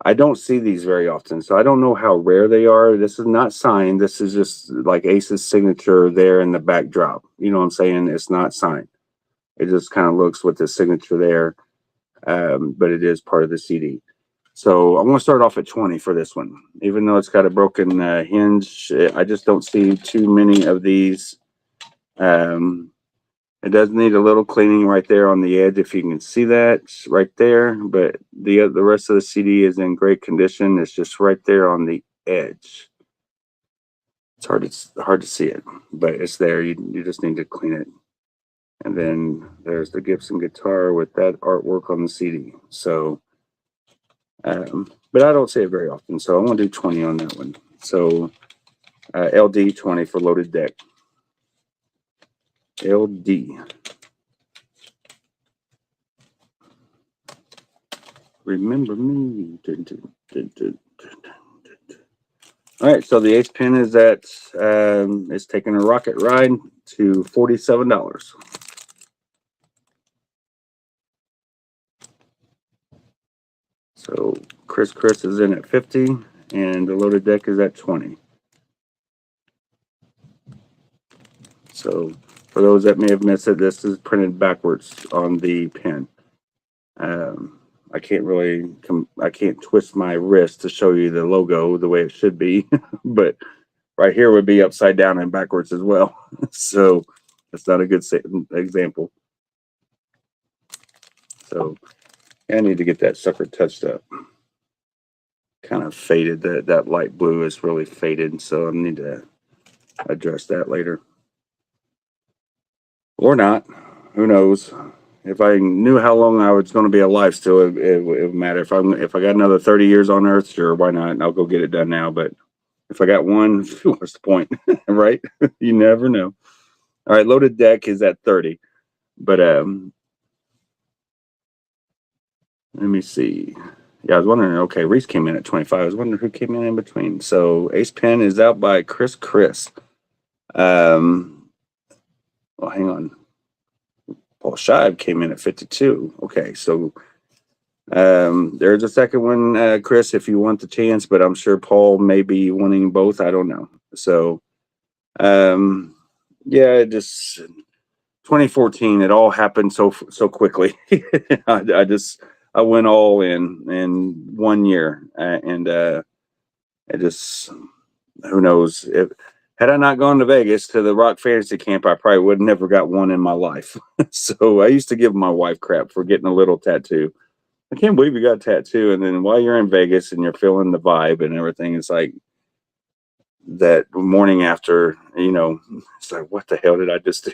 I don't see these very often, so I don't know how rare they are. This is not signed. This is just like Ace's signature there in the backdrop. You know what I'm saying? It's not signed. It just kind of looks with the signature there, but it is part of the CD. So I'm going to start off at 20 for this one. Even though it's got a broken hinge, I just don't see too many of these. It does need a little cleaning right there on the edge, if you can see that right there. But the rest of the CD is in great condition. It's just right there on the edge. It's hard to see it, but it's there. You just need to clean it. And then there's the Gibson guitar with that artwork on the CD. So, but I don't see it very often. So I'm going to do 20 on that one. So LD 20 for loaded deck. LD. Remember me. All right, so the ace pin is it's taking a rocket ride to $47. So Chris is in at 50, and the loaded deck is at 20. So for those that may have missed it, this is printed backwards on the pin. I can't twist my wrist to show you the logo the way it should be, but right here would be upside down and backwards as well. So that's not a good example. So I need to get that sucker touched up. Kind of faded. That light blue is really faded, so I need to address that later. Or not. Who knows? If I knew how long I was going to be alive still, it would matter. If I got another 30 years on Earth, sure, why not? I'll go get it done now. But if I got one, what's the point, right? You never know. All right, loaded deck is at 30. But let me see. Yeah, I was wondering. Okay, Reese came in at 25. I was wondering who came in between. So ace pin is out by Chris. Well, hang on. Paul Scheib came in at 52. Okay, so there's a second one, Chris, if you want the chance, but I'm sure Paul may be wanting both. I don't know. So, yeah, just 2014. It all happened so quickly. I went all in 1 year, and it just, who knows if. Had I not gone to Vegas to the Rock Fantasy Camp, I probably would have never got one in my life. So I used to give my wife crap for getting a little tattoo. I can't believe you got a tattoo. And then while you're in Vegas and you're feeling the vibe and everything, it's like that morning after, it's like, what the hell did I just do?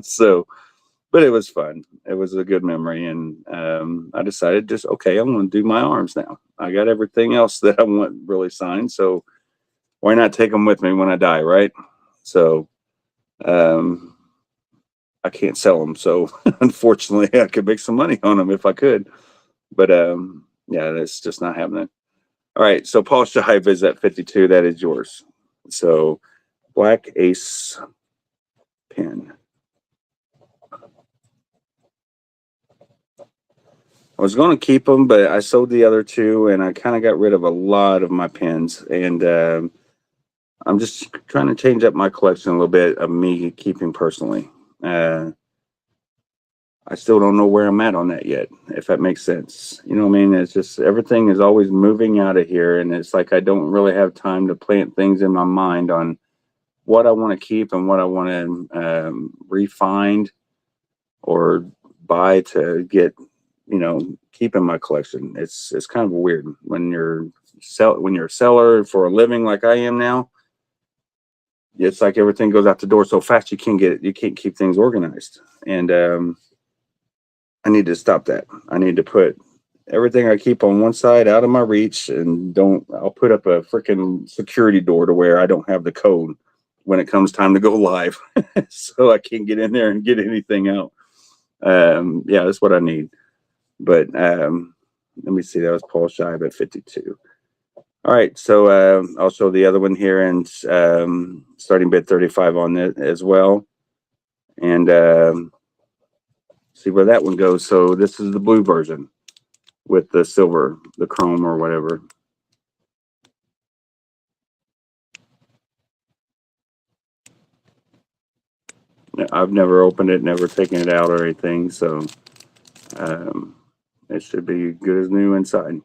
So, but it was fun. It was a good memory, and I decided just okay, I'm going to do my arms now. I got everything else that I want really signed, so why not take them with me when I die, right? So um, I can't sell them, so unfortunately, I could make some money on them if I could, but yeah, that's just not happening. All right, so Paul Shive is at 52. That is yours. So black ace pin. I was going to keep them, but I sold the other two, and I kind of got rid of a lot of my pins. And I'm just trying to change up my collection a little bit of me keeping personally. I still don't know where I'm at on that yet, if that makes sense. You know what I mean? It's just everything is always moving out of here, and it's like I don't really have time to plant things in my mind on what I want to keep and what I want to refine or buy to get, keep in my collection. It's kind of weird when you're a seller for a living like I am now. It's like everything goes out the door so fast you can't keep things organized. And I need to stop that. I need to put everything I keep on one side out of my reach, and I'll put up a freaking security door to where I don't have the code when it comes time to go live. So I can't get in there and get anything out. Yeah, that's what I need. But let me see, that was Paul Shive at 52. All right, so I'll show the other one here, and starting bid 35 on it as well. And see where that one goes. So this is the blue version with the silver, the chrome or whatever. I've never opened it, never taken it out or anything, so it should be good as new inside.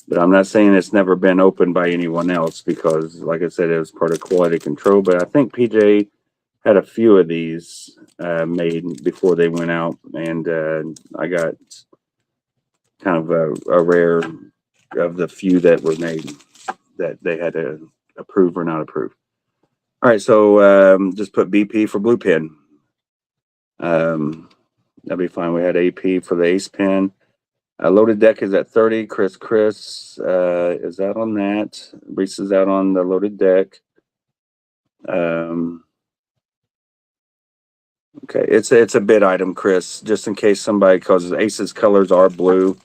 But I'm not saying it's never been opened by anyone else because, like I said, it was part of quality control. But I think PJ had a few of these made before they went out, and I got kind of a rare of the few that were made that they had to approve or not approve. All right, so just put BP for blue pin. That'll be fine. We had AP for the ace pin. Loaded deck is at 30. Chris is out on that. Reese is out on the loaded deck. Okay, it's a bid item, Chris, just in case somebody, because Ace's colors are blue.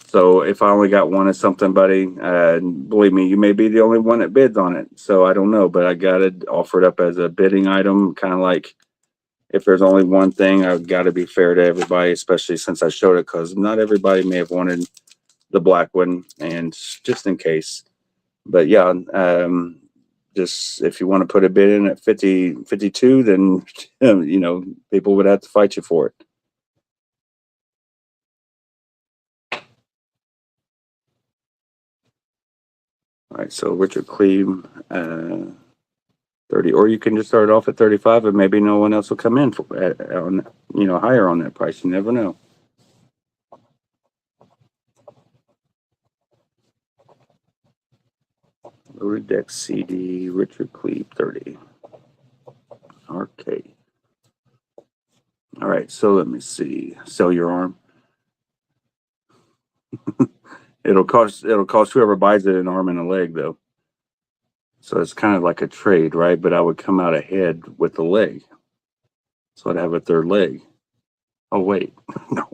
So if I only got one of something, buddy, believe me, you may be the only one that bids on it. So I don't know, but I got it offered up as a bidding item, kind of like if there's only one thing, I've got to be fair to everybody, especially since I showed it, because not everybody may have wanted the black one, and just in case. But yeah, just if you want to put a bid in at 52, then people would have to fight you for it. All right, so Richard Cleve, 30, or you can just start off at 35, and maybe no one else will come in higher on that price. You never know. Loaded deck CD, Richard Cleve, 30. Okay. All right, so let me see. Sell your arm. It'll cost whoever buys it an arm and a leg, though. So it's kind of like a trade, right? But I would come out ahead with the leg. So I'd have a third leg. Oh, wait. No.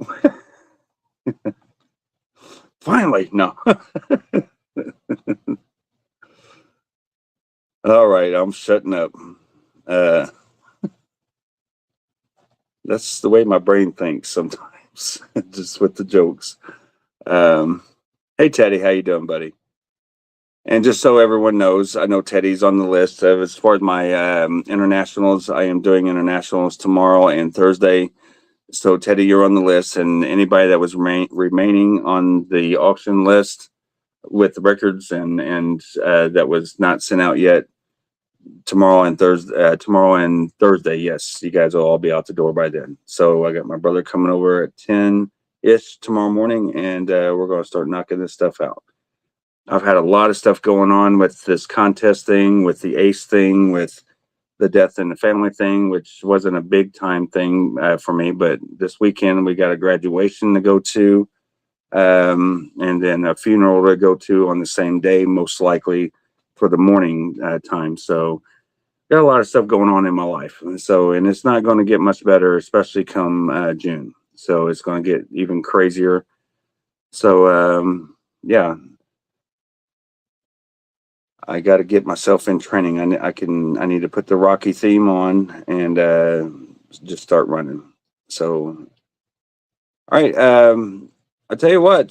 Finally, no. All right, I'm shutting up. That's the way my brain thinks sometimes, just with the jokes. Hey, Teddy, how you doing, buddy? And just so everyone knows, I know Teddy's on the list. As far as my internationals, I am doing internationals tomorrow and Thursday. So, Teddy, you're on the list. And anybody that was remaining on the auction list with the records and that was not sent out yet, tomorrow and Thursday, yes, you guys will all be out the door by then. So I got my brother coming over at 10-ish tomorrow morning, and we're going to start knocking this stuff out. I've had a lot of stuff going on with this contest thing, with the ace thing, with the death in the family thing, which wasn't a big time thing for me. But this weekend we got a graduation to go to, and then a funeral to go to on the same day, most likely for the morning time. So got a lot of stuff going on in my life, and it's not going to get much better, especially come June. So it's going to get even crazier. So yeah, I got to get myself in training. I need to put the Rocky theme on and just start running. So, all right. I tell you what,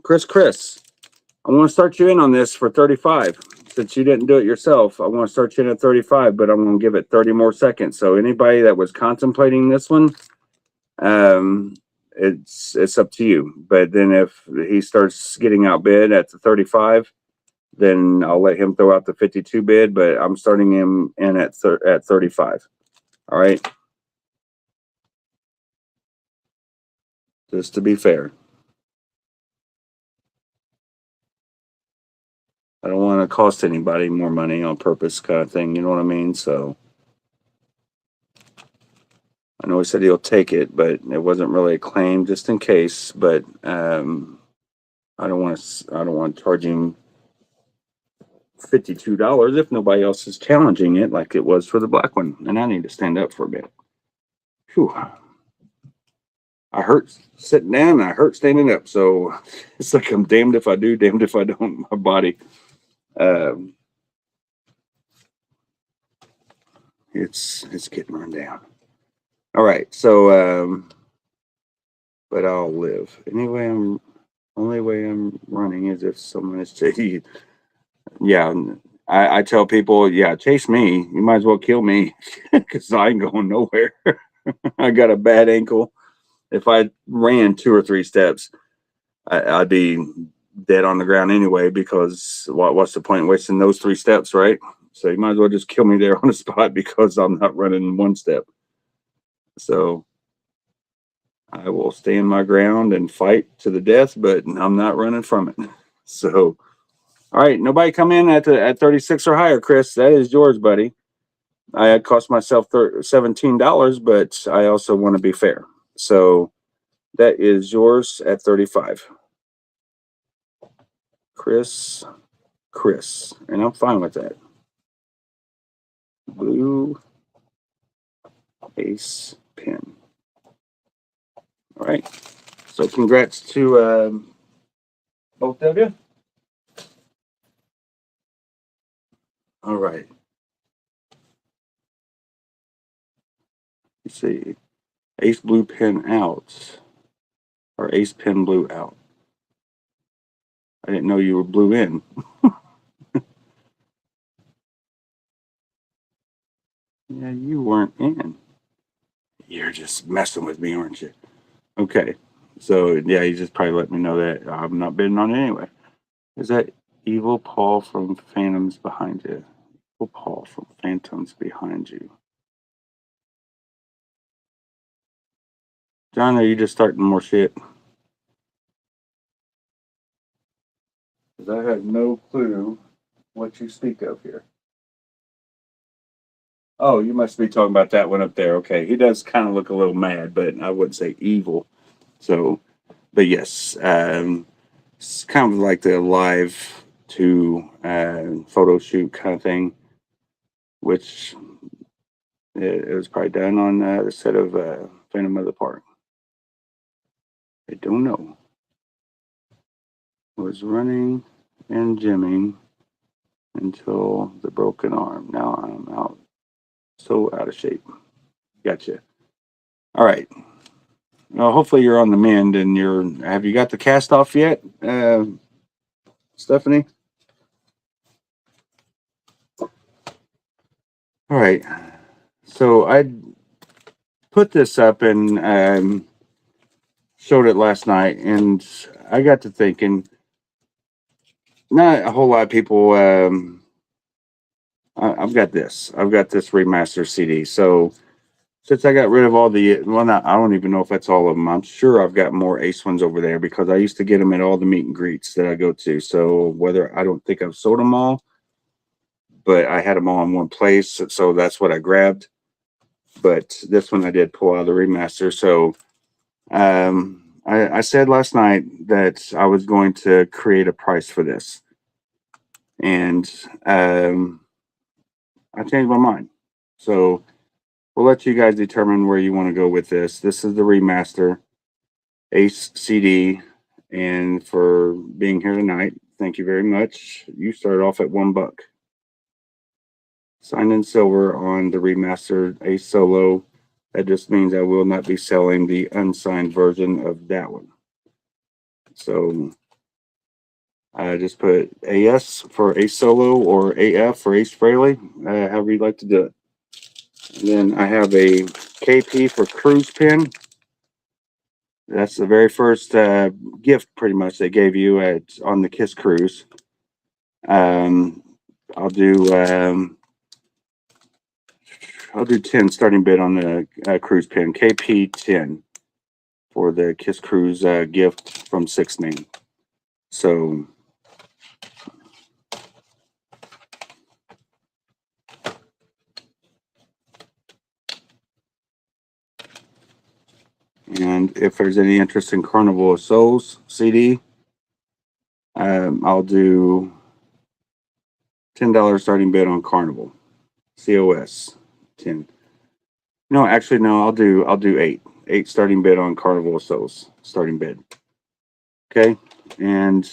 Chris, I want to start you in on this for 35. Since you didn't do it yourself, I want to start you in at 35, but I'm going to give it 30 more seconds. So anybody that was contemplating this one, it's up to you. But then if he starts getting outbid at the 35, then I'll let him throw out the 52 bid. But I'm starting him in at 35. All right, just to be fair. I don't want to cost anybody more money on purpose, kind of thing. You know what I mean? So I know he said he'll take it, but it wasn't really a claim, just in case. But I don't want to charge him $52 if nobody else is challenging it like it was for the black one. And I need to stand up for a bit. Whew. I hurt sitting down and I hurt standing up. So it's like I'm damned if I do, damned if I don't. My body. It's getting run down. All right. So but I'll live. Only way I'm running is if someone is chasing. Yeah. I tell people, yeah, chase me. You might as well kill me because I ain't going nowhere. I got a bad ankle. If I ran 2 or 3 steps, I'd be dead on the ground anyway, because what's the point in wasting those 3 steps, right? So you might as well just kill me there on the spot because I'm not running 1 step. So I will stand my ground and fight to the death, but I'm not running from it. So, all right, nobody come in at 36 or higher, Chris. That is yours, buddy. I had cost myself $17, but I also want to be fair. So that is yours at 35. Chris, and I'm fine with that. Blue ace pin. All right. So congrats to both of you. All right. Let's see. Ace blue pin out. Or ace pin blue out. I didn't know you were blue in. Yeah, you weren't in. You're just messing with me, aren't you? Okay. So, yeah, you just probably let me know that I'm not bidding on it anyway. Is that Evil Paul from Phantoms behind you? Evil Paul from Phantoms behind you. John, are you just starting more shit? Because I have no clue what you speak of here. Oh, you must be talking about that one up there. Okay. He does kind of look a little mad, but I wouldn't say evil. So, but yes, it's kind of like the live to photo shoot kind of thing, which it was probably done on the set of Phantom of the Park. I don't know. Was running and gymming until the broken arm. Now I'm out. So out of shape. Gotcha. All right. Well, hopefully you're on the mend and have you got the cast off yet, Stephanie? All right. So I put this up and showed it last night, and I got to thinking, not a whole lot of people, I've got this remaster CD. So since I got rid of all I don't even know if that's all of them. I'm sure I've got more Ace ones over there because I used to get them at all the meet and greets that I go to. So I don't think I've sold them all, but I had them all in one place, so that's what I grabbed. But this one I did pull out of the remaster. So I said last night that I was going to create a price for this, and I changed my mind. So we'll let you guys determine where you want to go with this. This is the remaster Ace CD, and for being here tonight, thank you very much. You started off at $1. Signed in silver on the remastered Ace Solo. That just means I will not be selling the unsigned version of that one. So I just put AS for Ace Solo or AF for Ace Frehley, however you'd like to do it. And then I have a KP for Cruise Pin. That's the very first gift, pretty much, they gave you on the Kiss Cruise. I'll do 10 starting bid on the cruise pin, KP 10 for the Kiss Cruise gift from 6 Name. So and if there's any interest in Carnival of Souls CD, I'll do $10 starting bid on Carnival. COS 10. No, actually no, I'll do 8. 8 starting bid on Carnival of Souls starting bid. Okay, and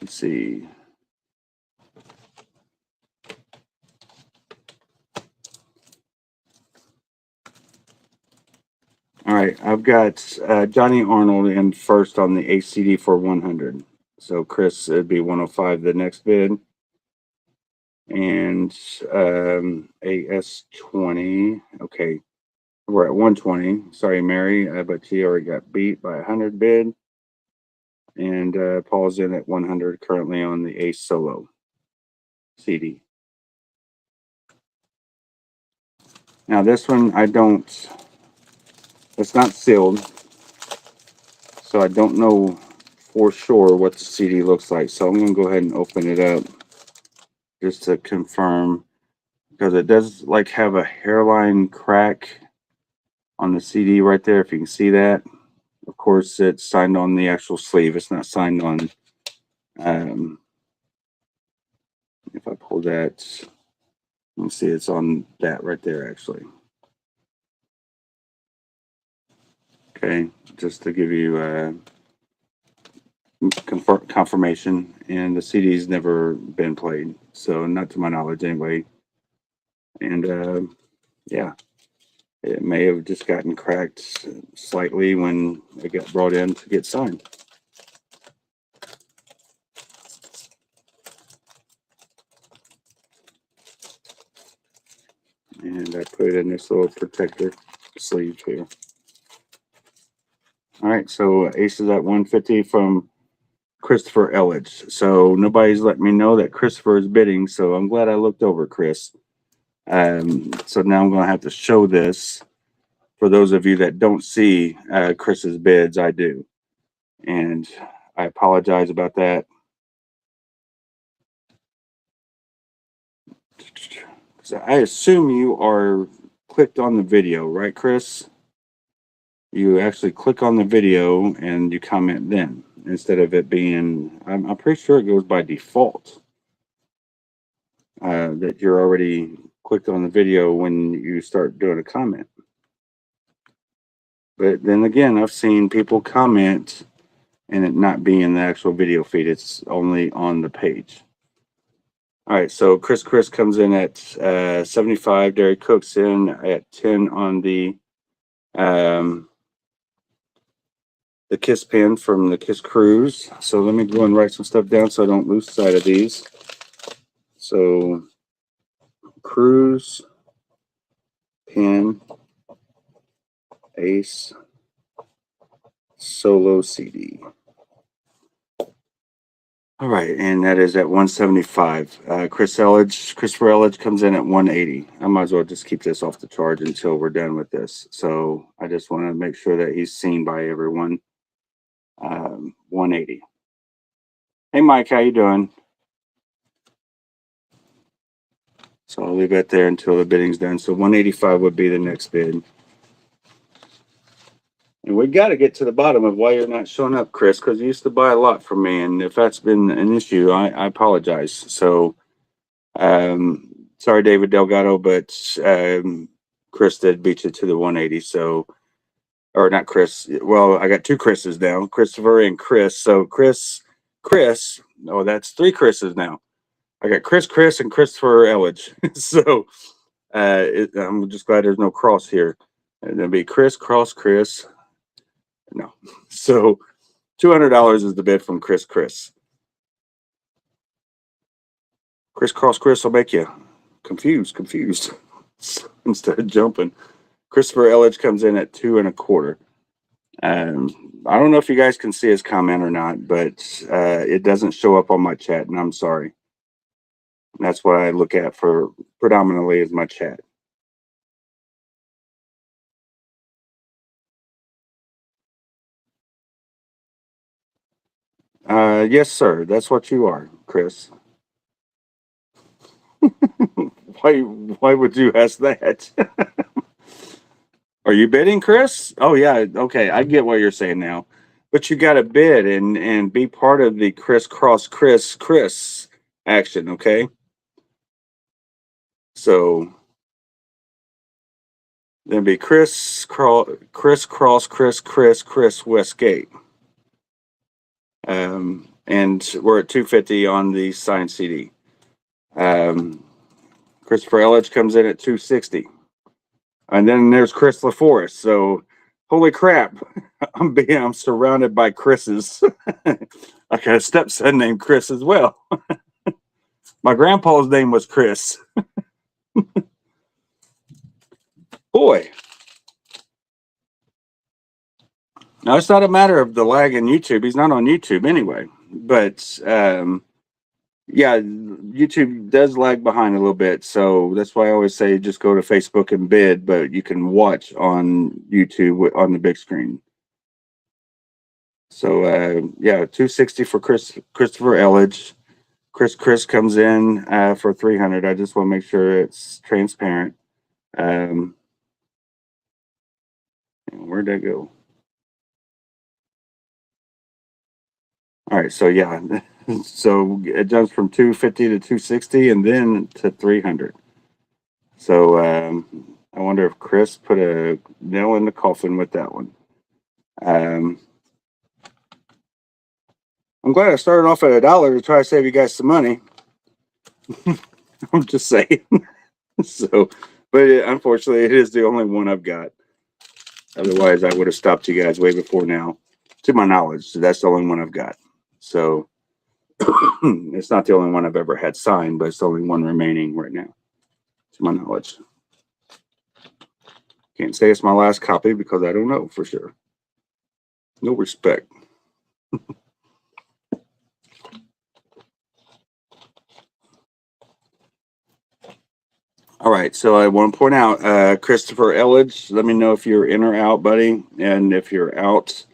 let's see. All right, I've got Johnny Arnold in first on the ACD for 100. So Chris, it'd be 105 the next bid. And AS20, okay, we're at 120. Sorry, Mary, but she already got beat by 100 bid. And Paul's in at 100 currently on the Ace Solo CD. Now this one, it's not sealed, so I don't know for sure what the CD looks like. So I'm going to go ahead and open it up just to confirm, because it does like have a hairline crack on the CD right there, if you can see that. Of course, it's signed on the actual sleeve. It's not signed on, if I pull that, you can see it's on that right there actually. Okay, just to give you confirmation, and the CD's never been played, so not to my knowledge anyway. And yeah, it may have just gotten cracked slightly when it got brought in to get signed. And I put it in this little protector sleeve here. All right, so Ace is at 150 from Christopher Elledge. So nobody's let me know that Christopher is bidding, so I'm glad I looked over, Chris. So now I'm going to have to show this for those of you that don't see Chris's bids. I do, and I apologize about that. So I assume you are clicked on the video, right, Chris? You actually click on the video and you comment then, instead of it being, I'm pretty sure it goes by default that you're already clicked on the video when you start doing a comment. But then again, I've seen people comment and it not be in the actual video feed. It's only on the page. All right, so Chris comes in at 75. Derek Cook's in at 10 on the Kiss pin from the Kiss Cruise. So let me go and write some stuff down so I don't lose sight of these. So Cruise pin Ace Solo CD. All right, and that is at 175. Christopher Elledge comes in at 180. I might as well just keep this off the charge until we're done with this. So I just want to make sure that he's seen by everyone. 180. Hey, Mike, how you doing? So I'll leave it there until the bidding's done. So 185 would be the next bid. And we got to get to the bottom of why you're not showing up, Chris, because you used to buy a lot from me. And if that's been an issue, I apologize. So, sorry, David Delgado, but Chris did beat you to the 180. So, or not Chris. Well, I got two Chris's now, Christopher and Chris. So, Chris, oh, that's three Chris's now. I got Chris, and Christopher Elledge. So, I'm just glad there's no cross here. And it'll be Chris, Chris. No. So $200 is the bid from Chris. Chris will make you confused instead of jumping. Christopher Elledge comes in at 2 1/4. I don't know if you guys can see his comment or not, but it doesn't show up on my chat, and I'm sorry. That's what I look at for predominantly is my chat. Yes, sir. That's what you are, Chris. Why would you ask that? Are you bidding, Chris? Oh yeah, okay. I get what you're saying now. But you gotta bid and be part of the Chris action, okay? So then be Chris Westgate. And we're at 250 on the signed CD. Christopher Elledge comes in at 260. And then there's Chris LaForest. So holy crap. I'm surrounded by Chris's. I got a stepson named Chris as well. My grandpa's name was Chris. Boy. Now it's not a matter of the lag in YouTube. He's not on YouTube anyway. But yeah, YouTube does lag behind a little bit. So that's why I always say just go to Facebook and bid, but you can watch on YouTube on the big screen. So yeah, 260 for Christopher Elledge. Chris comes in for 300. I just want to make sure it's transparent. Where'd that go? All right, so yeah, so it jumps from 250 to 260 and then to 300. So I wonder if Chris put a nail in the coffin with that one. I'm glad I started off at $1 to try to save you guys some money. I'm just saying. So, but unfortunately, it is the only one I've got. Otherwise, I would have stopped you guys way before now, to my knowledge. So that's the only one I've got. So it's not the only one I've ever had signed, but it's the only one remaining right now, to my knowledge. Can't say it's my last copy because I don't know for sure. No respect. All right, so I want to point out, Christopher Elledge, let me know if you're in or out, buddy. And if you're out,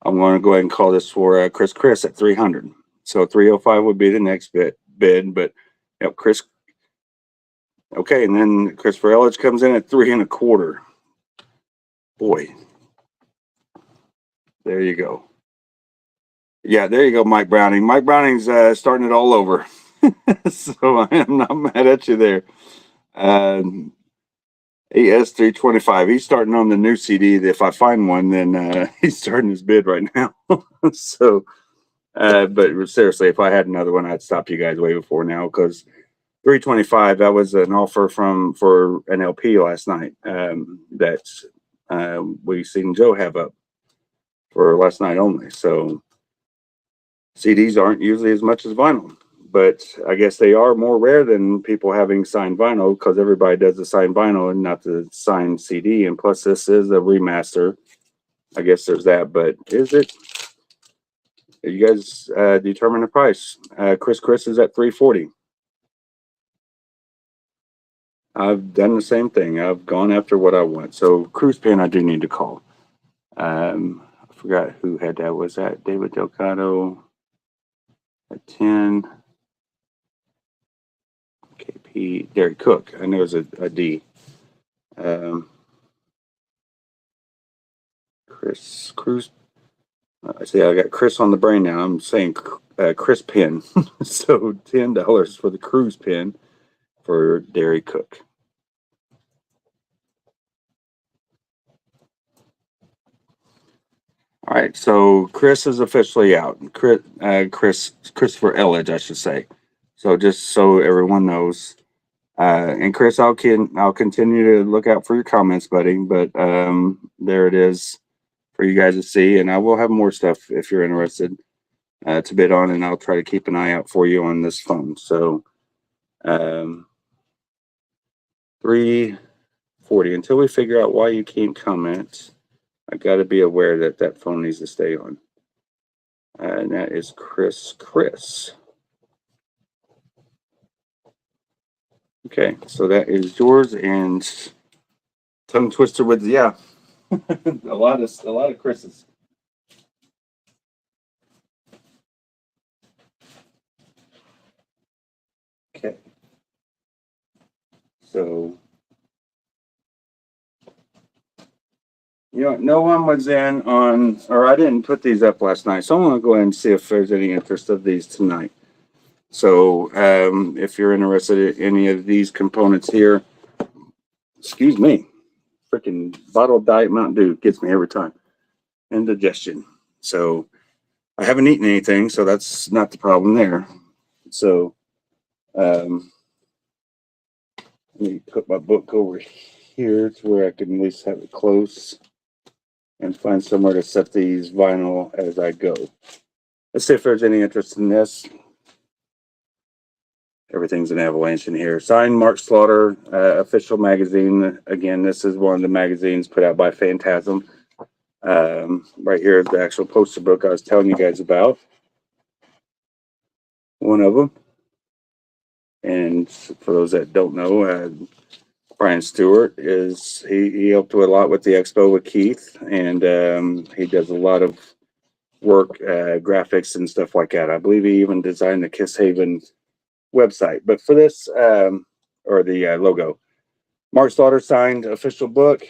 I'm going to go ahead and call this for Chris at 300. So 305 would be the next bid, but yep, Chris. Okay, and then Christopher Elledge comes in at 3 1/4. Boy, there you go. Yeah, there you go, Mike Browning. Mike Browning's starting it all over. So I am not mad at you there. AS325. He's starting on the new CD. If I find one, then he's starting his bid right now. So, but seriously, if I had another one, I'd stop you guys way before now because 325. That was an offer for an LP last night that we seen Joe have up for last night only. So CDs aren't usually as much as vinyl. But I guess they are more rare than people having signed vinyl because everybody does the signed vinyl and not the signed CD. And plus, this is a remaster. I guess there's that. But is it? You guys determine the price. Chris is at 340. I've done the same thing. I've gone after what I want. So cruise pin, I do need to call. I forgot who had that. Was that David Delgado at 10? KP Dairy Cook. I know it was a D. Chris Cruz. I see. I got Chris on the brain now. I'm saying Chris Pin. So $10 for the cruise pin for Dairy Cook. All right, so Chris is officially out. Christopher Elledge, I should say. So just so everyone knows, and Chris, I'll continue to look out for your comments, buddy. But there it is for you guys to see, and I will have more stuff if you're interested to bid on, and I'll try to keep an eye out for you on this phone. So 340 until we figure out why you can't comment. I got to be aware that that phone needs to stay on. And that is Chris. Okay, so that is yours, and tongue twister with a lot of Chris's. Okay, so no one was in on, or I didn't put these up last night, so I'm gonna go ahead and see if there's any interest of these tonight. So if you're interested in any of these components here, excuse me, freaking bottled Diet Mountain Dew gets me every time. Indigestion. So I haven't eaten anything, so that's not the problem there. So let me put my book over here to where I can at least have it close and find somewhere to set these vinyl as I go. Let's see if there's any interest in this. Everything's an avalanche in here. Signed Mark Slaughter, official magazine. Again, this is one of the magazines put out by Phantasm. Right here is the actual poster book I was telling you guys about. One of them. And for those that don't know, Brian Stewart he helped a lot with the expo with Keith, and he does a lot of work, graphics and stuff like that. I believe he even designed the Kiss Haven website. But for this, or the logo, Mark Slaughter signed official book.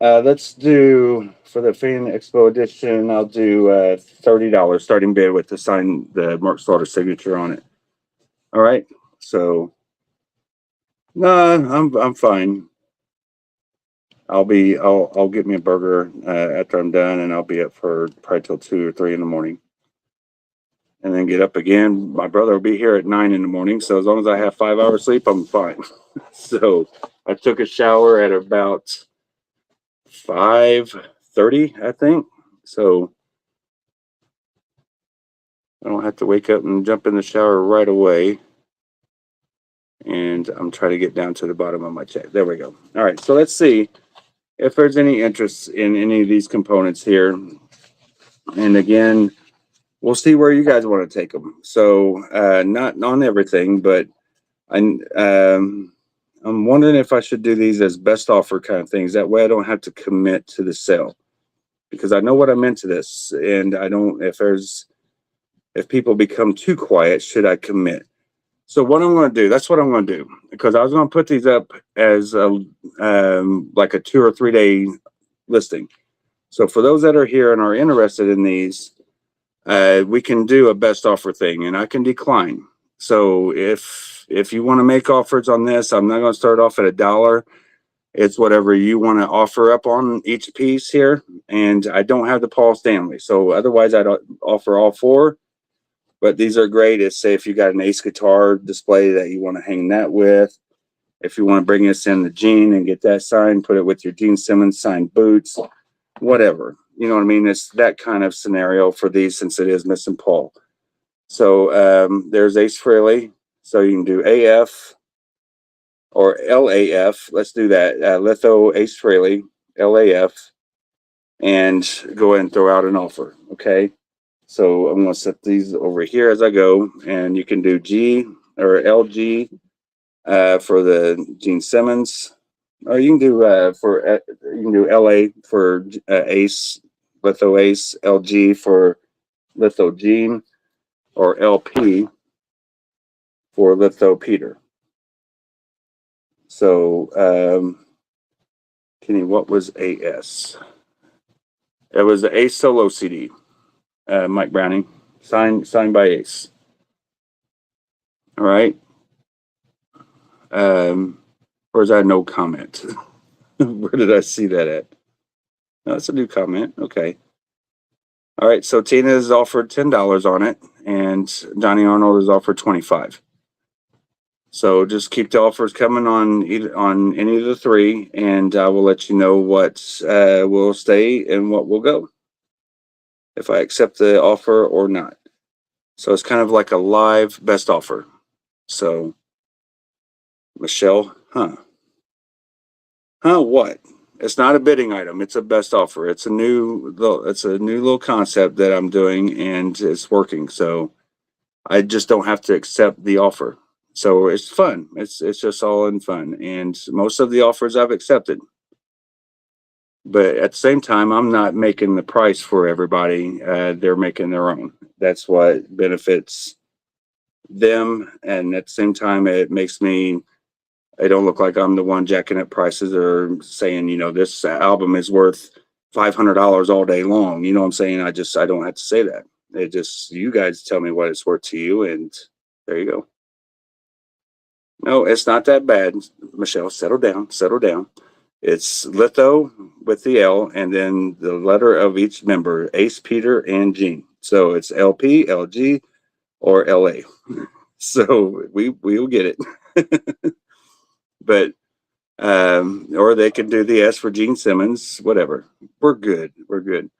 Let's do, for the Fan Expo edition, I'll do $30 starting bid with the Mark Slaughter signature on it. All right, so no, I'm fine. I'll get me a burger after I'm done, and I'll be up for probably till 2 or 3 in the morning, and then get up again. My brother will be here at 9 in the morning, so as long as I have 5 hours sleep, I'm fine. So I took a shower at about 5:30, I think. So I don't have to wake up and jump in the shower right away. And I'm trying to get down to the bottom of my check. There we go. All right, so let's see if there's any interest in any of these components here. And again, we'll see where you guys want to take them. So not on everything, but I'm wondering if I should do these as best offer kind of things. That way I don't have to commit to the sale, because I know what I'm into this, and I don't, if people become too quiet, should I commit? So what I'm going to do, that's what I'm going to do, because I was going to put these up as like a 2 or 3 day listing. So for those that are here and are interested in these, we can do a best offer thing, and I can decline. So if you want to make offers on this, I'm not going to start off at $1. It's whatever you want to offer up on each piece here, and I don't have the Paul Stanley. So otherwise, I'd offer all 4. But these are great. If, say, if you got an Ace guitar display that you want to hang that with, if you want to bring this in the Gene and get that signed, put it with your Gene Simmons signed boots, whatever. You know what I mean? It's that kind of scenario for these, since it is Missing Paul. So there's Ace Frehley. So you can do AF or LAF. Let's do that. Litho Ace Frehley, LAF, and go ahead and throw out an offer. Okay. So I'm going to set these over here as I go, and you can do G or LG for the Gene Simmons, or you can do LA for Ace, Litho Ace, LG for Litho Gene, or LP for Litho Peter. So, Kenny, what was AS? It was the Ace solo CD. Mike Browning, signed by Ace. All right. Or is that no comment? Where did I see that at? No, that's a new comment. Okay. All right. So Tina has offered $10 on it, and Johnny Arnold has offered 25. So just keep the offers coming on any of the three, and I will let you know what will stay and what will go, if I accept the offer or not. So it's kind of like a live best offer. So Michelle, what? It's not a bidding item. It's a best offer. It's a new little concept that I'm doing, and it's working. So I just don't have to accept the offer. So it's fun. It's just all in fun. And most of the offers I've accepted. But at the same time, I'm not making the price for everybody. They're making their own. That's what benefits them. And at the same time, it makes me, I don't look like I'm the one jacking up prices or saying, this album is worth $500 all day long. You know what I'm saying? I don't have to say that. It just, you guys tell me what it's worth to you, and there you go. No, it's not that bad. Michelle, settle down, settle down. It's litho with the L and then the letter of each member, Ace, Peter, and Gene. So it's LP, LG, or LA. So we'll get it. But or they could do the S for Gene Simmons, whatever. We're good. We're good.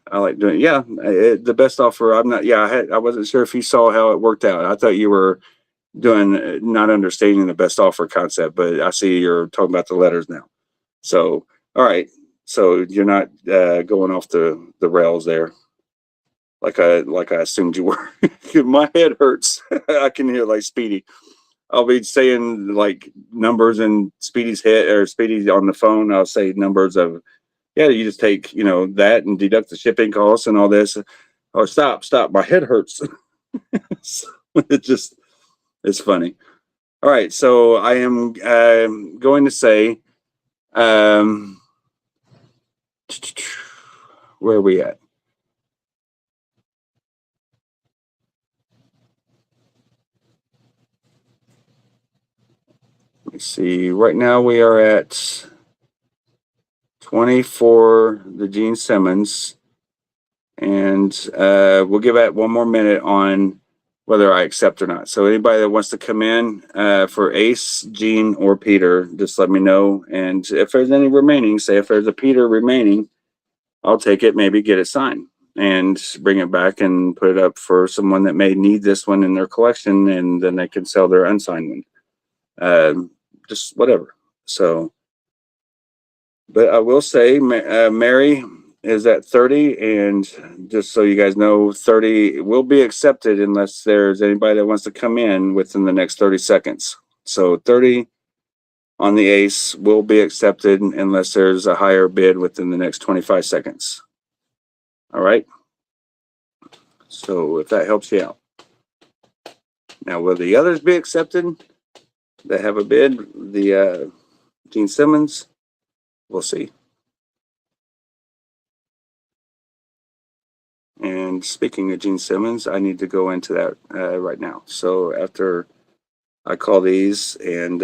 I like doing it. Yeah, the best offer. I'm not. Yeah, I wasn't sure if you saw how it worked out. I thought you were doing not understanding the best offer concept, but I see you're talking about the letters now. So all right. So you're not going off the rails there, like I assumed you were. My head hurts. I can hear like Speedy. I'll be saying like numbers in Speedy's head or Speedy on the phone. I'll say numbers of, yeah, you just take, that and deduct the shipping costs and all this. Or stop. My head hurts. It's funny. All right. So I am going to say, where are we at? Let me see. Right now we are at 20 for the Gene Simmons. And we'll give that one more minute on whether I accept or not. So anybody that wants to come in for Ace, Gene, or Peter, just let me know. And if there's any remaining, say if there's a Peter remaining, I'll take it, maybe get it signed and bring it back and put it up for someone that may need this one in their collection, and then they can sell their unsigned one. Just whatever. So, but I will say, Mary is at 30, and just so you guys know, 30 will be accepted unless there's anybody that wants to come in within the next 30 seconds. So 30 on the Ace will be accepted unless there's a higher bid within the next 25 seconds. All right. So if that helps you out. Now, will the others be accepted that have a bid? The Gene Simmons, we'll see. And speaking of Gene Simmons, I need to go into that right now. So after I call these, and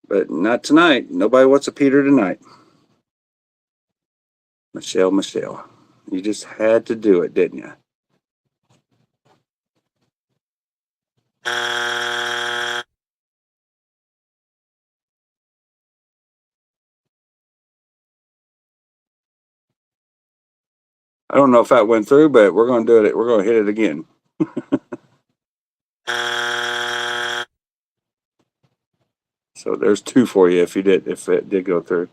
but not tonight. Nobody wants a Peter tonight. Michelle, you just had to do it, didn't you? I don't know if that went through, but we're going to do it. We're going to hit it again. So there's 2 for you if it did go through.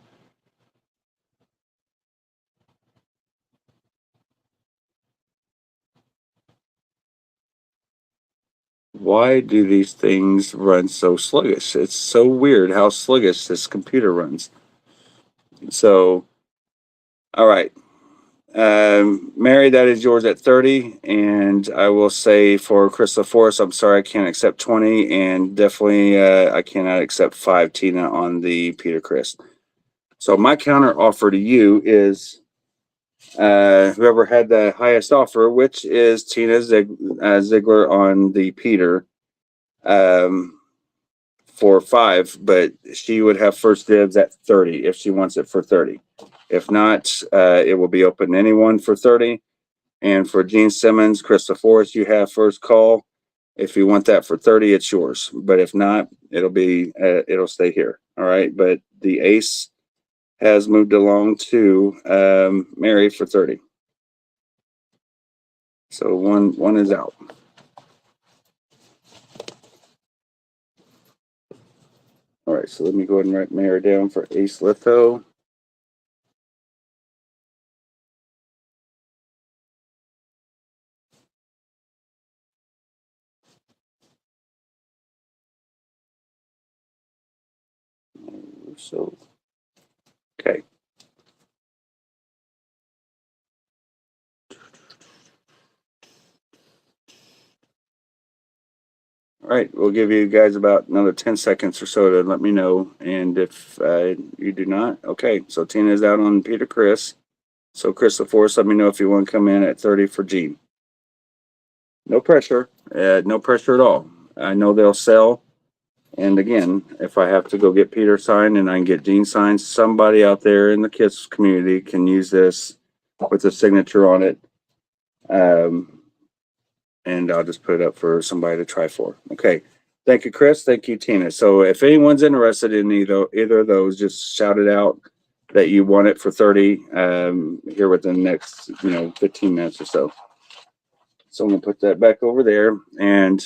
Why do these things run so sluggish? It's so weird how sluggish this computer runs. So, all right. Mary, that is yours at 30. And I will say for Crystal Forest, I'm sorry, I can't accept 20. And definitely, I cannot accept 5, Tina, on the Peter Chris. So my counter offer to you is whoever had the highest offer, which is Tina Ziegler on the Peter, for 5, but she would have first dibs at 30 if she wants it for 30. If not, it will be open to anyone for 30. And for Gene Simmons, Crystal Forest, you have first call. If you want that for 30, it's yours. But if not, it'll stay here. All right. But the ace has moved along to Mary for 30. So one is out. All right, so let me go ahead and write Mary down for ace litho. So, okay. All right, we'll give you guys about another 10 seconds or so to let me know. And if you do not, okay. So Tina's out on Peter Chris. So Crystal Force, let me know if you want to come in at 30 for Gene. No pressure. No pressure at all. I know they'll sell. And again, if I have to go get Peter signed and I can get Gene signed, somebody out there in the KISS community can use this with a signature on it. And I'll just put it up for somebody to try for. Okay. Thank you, Chris. Thank you, Tina. So if anyone's interested in either of those, just shout it out that you want it for 30 here within the next 15 minutes or so. So I'm gonna put that back over there. And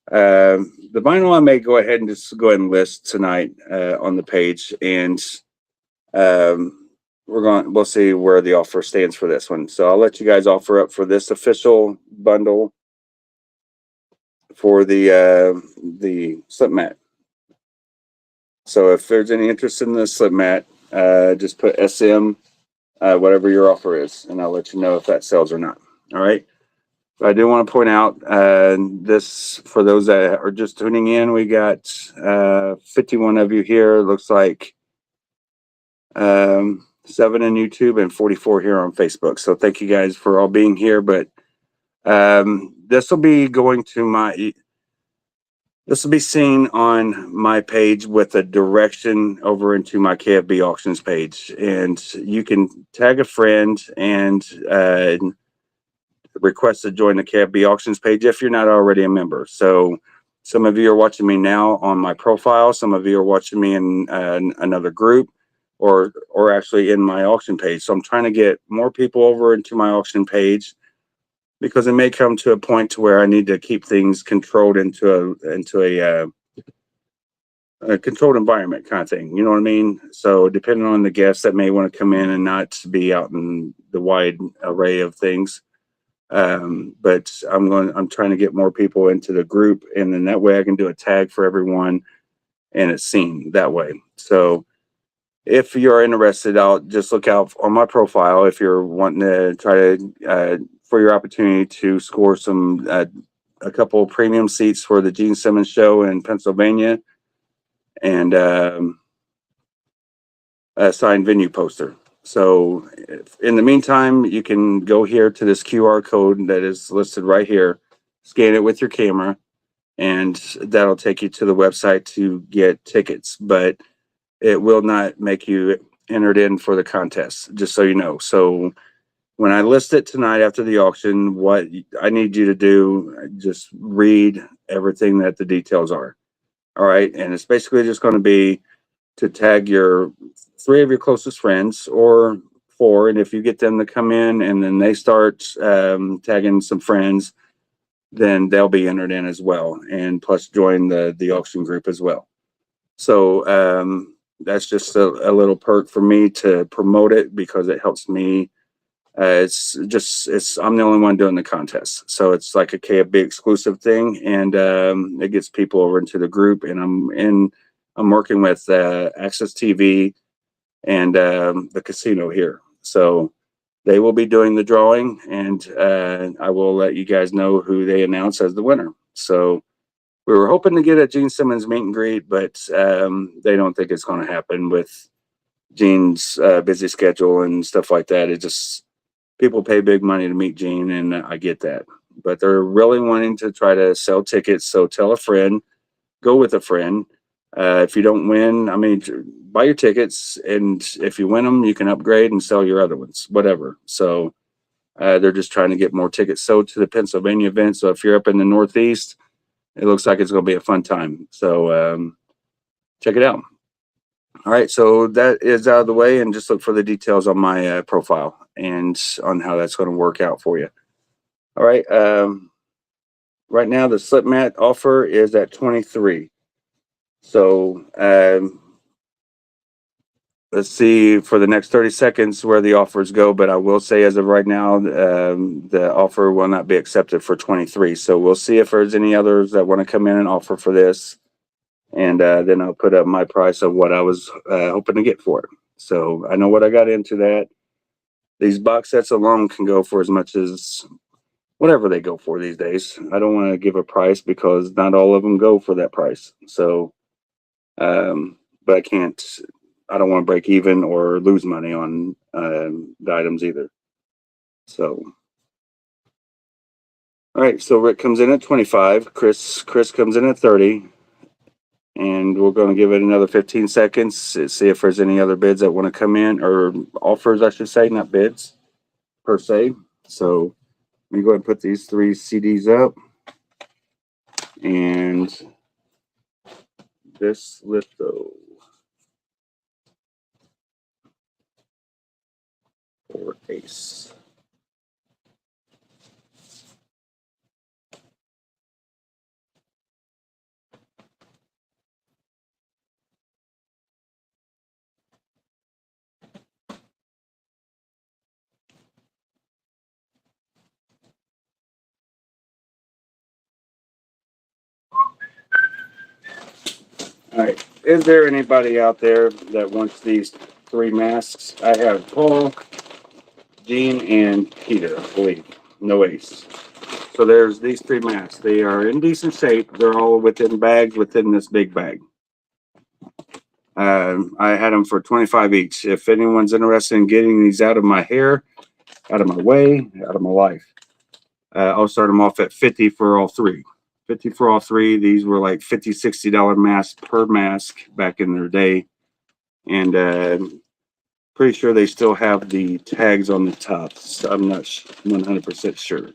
the vinyl I may go ahead and just go ahead and list tonight on the page, and we'll see where the offer stands for this one. So I'll let you guys offer up for this official bundle for the slip mat. So if there's any interest in the slip mat, just put SM, whatever your offer is, and I'll let you know if that sells or not. All right. But I do want to point out this for those that are just tuning in. We got 51 of you here. It looks like 7 in YouTube and 44 here on Facebook. So thank you guys for all being here. But this will be going to this will be seen on my page with a direction over into my KFB auctions page, and you can tag a friend and request to join the KFB auctions page if you're not already a member. So some of you are watching me now on my profile. Some of you are watching me in another group or actually in my auction page. So I'm trying to get more people over into my auction page, because it may come to a point to where I need to keep things controlled into a controlled environment kind of thing. You know what I mean? So depending on the guests that may want to come in and not be out in the wide array of things. But I'm trying to get more people into the group, and then that way I can do a tag for everyone and it's seen that way. So if you're interested, I'll just look out on my profile if you're wanting to try to for your opportunity to score some a couple premium seats for the Gene Simmons show in Pennsylvania, and a signed venue poster. So in the meantime, you can go here to this QR code that is listed right here, scan it with your camera, and that'll take you to the website to get tickets. But it will not make you entered in for the contest, just so you know. So when I list it tonight after the auction, what I need you to do, just read everything that the details are. All right. And it's basically just going to be to tag your 3 of your closest friends or 4. And if you get them to come in and then they start tagging some friends, then they'll be entered in as well. And plus join the auction group as well. So that's just a little perk for me to promote it, because it helps me. I'm the only one doing the contest, so it's like a KFB exclusive thing, and it gets people over into the group. And I'm working with Access TV and the casino here. So they will be doing the drawing, and I will let you guys know who they announce as the winner. So we were hoping to get a Gene Simmons meet and greet, but they don't think it's going to happen with Gene's busy schedule and stuff like that. It just, people pay big money to meet Gene, and I get that. But they're really wanting to try to sell tickets. So tell a friend, go with a friend. If you don't win, I mean, buy your tickets, and if you win them, you can upgrade and sell your other ones, whatever. So they're just trying to get more tickets sold to the Pennsylvania event. So if you're up in the Northeast, it looks like it's going to be a fun time. So check it out. All right, so that is out of the way, and just look for the details on my profile and on how that's going to work out for you. All right, right now the slip mat offer is at 23. So let's see for the next 30 seconds where the offers go, but I will say as of right now, the offer will not be accepted for 23. So we'll see if there's any others that want to come in and offer for this. And then I'll put up my price of what I was hoping to get for it. So I know what I got into that. These box sets alone can go for as much as whatever they go for these days. I don't want to give a price because not all of them go for that price. So, but I don't want to break even or lose money on the items either. So, all right. So Rick comes in at 25. Chris comes in at 30. And we're going to give it another 15 seconds to see if there's any other bids that want to come in, or offers, I should say, not bids per se. So let me go ahead and put these 3 CDs up. And this litho for ace. All right. Is there anybody out there that wants these 3 masks? I have Paul, Gene, and Peter, I believe. No ace. So there's these 3 masks. They are in decent shape. They're all within bags within this big bag. I had them for 25 each. If anyone's interested in getting these out of my hair, out of my way, out of my life, I'll start them off at 50 for all 3. 50 for all 3. These were like $50, $60 masks per mask back in their day. And pretty sure they still have the tags on the tops. I'm not 100% sure.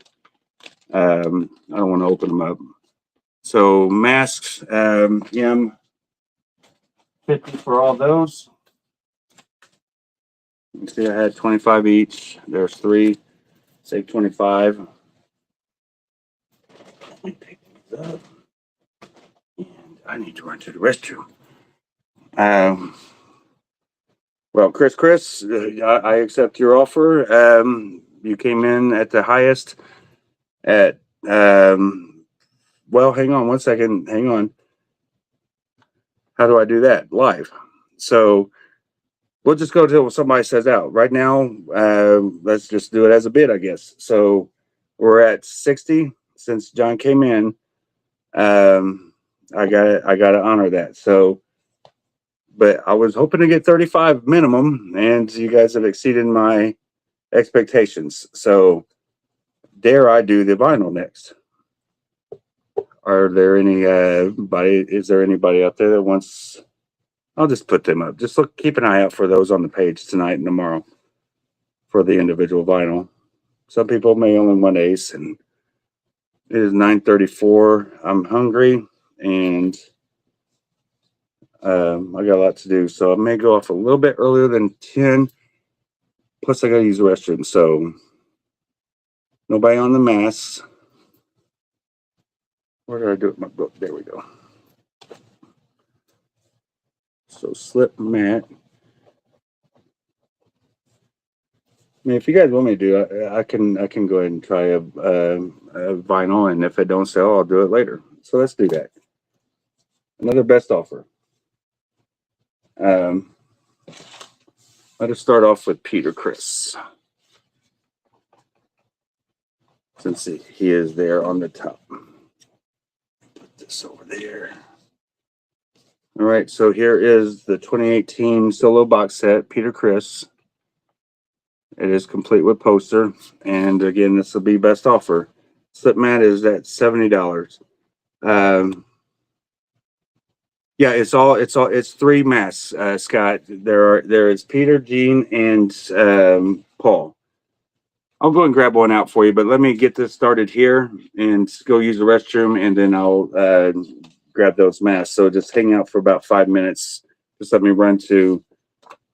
I don't want to open them up. So masks, M 50 for all those. You see I had 25 each. There's 3. Save 25. Let me pick these up. And I need to run to the restroom. Well, Chris, I accept your offer. You came in at the highest at, well, hang on one second. Hang on. How do I do that? Live. So we'll just go till somebody says out. Right now, let's just do it as a bid, I guess. So we're at 60 since John came in. I got to honor that. So, but I was hoping to get 35 minimum, and you guys have exceeded my expectations. So, dare I do the vinyl next? Are there is there anybody out there that wants? I'll just put them up. Just keep an eye out for those on the page tonight and tomorrow for the individual vinyl. Some people may only want ace, and it is 9:34. I'm hungry, and I got a lot to do, so I may go off a little bit earlier than 10. Plus, I got to use the restroom, so nobody on the masks. Where did I do it? My book. There we go. So slip mat. I mean, if you guys want me to do it, I can go ahead and try a vinyl, and if it don't sell, I'll do it later. So let's do that. Another best offer. Let us start off with Peter Chris. since he is there on the top. Put this over there. All right, so here is the 2018 solo box set, Peter Criss. It is complete with poster, and again, this will be best offer. Slip mat is at $70. Yeah, it's three mats, Scott. There is Peter, Gene, and Paul. I'll go and grab one out for you, but let me get this started here and go use the restroom, and then I'll grab those masks. So just hang out for about 5 minutes. Just let me run to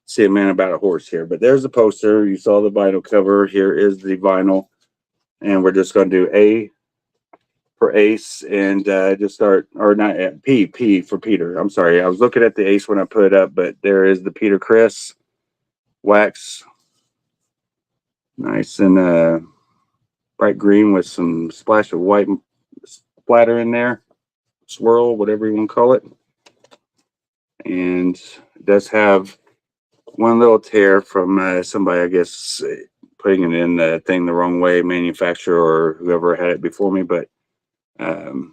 see a man about a horse here. But there's the poster. You saw the vinyl cover. Here is the vinyl, and we're just going to do A for Ace and just start, or not P for Peter. I'm sorry, I was looking at the Ace when I put it up, but there is the Peter Criss wax, nice and bright green with some splash of white splatter in there, swirl, whatever you want to call it. And it does have one little tear from somebody, I guess, putting it in the thing the wrong way, manufacturer or whoever had it before me. But to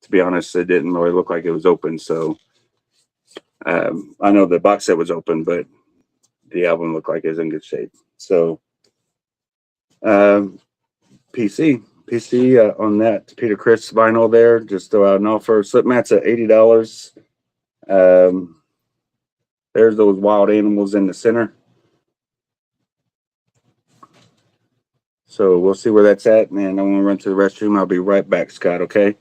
be honest, it didn't really look like it was open. So I know the box set was open, but the album looked like it was in good shape. So PC on that Peter Criss vinyl there. Just throw out an offer. Slip mats at $80. There's those wild animals in the center. So we'll see where that's at, and I'm gonna run to the restroom. I'll be right back, Scott. Okay.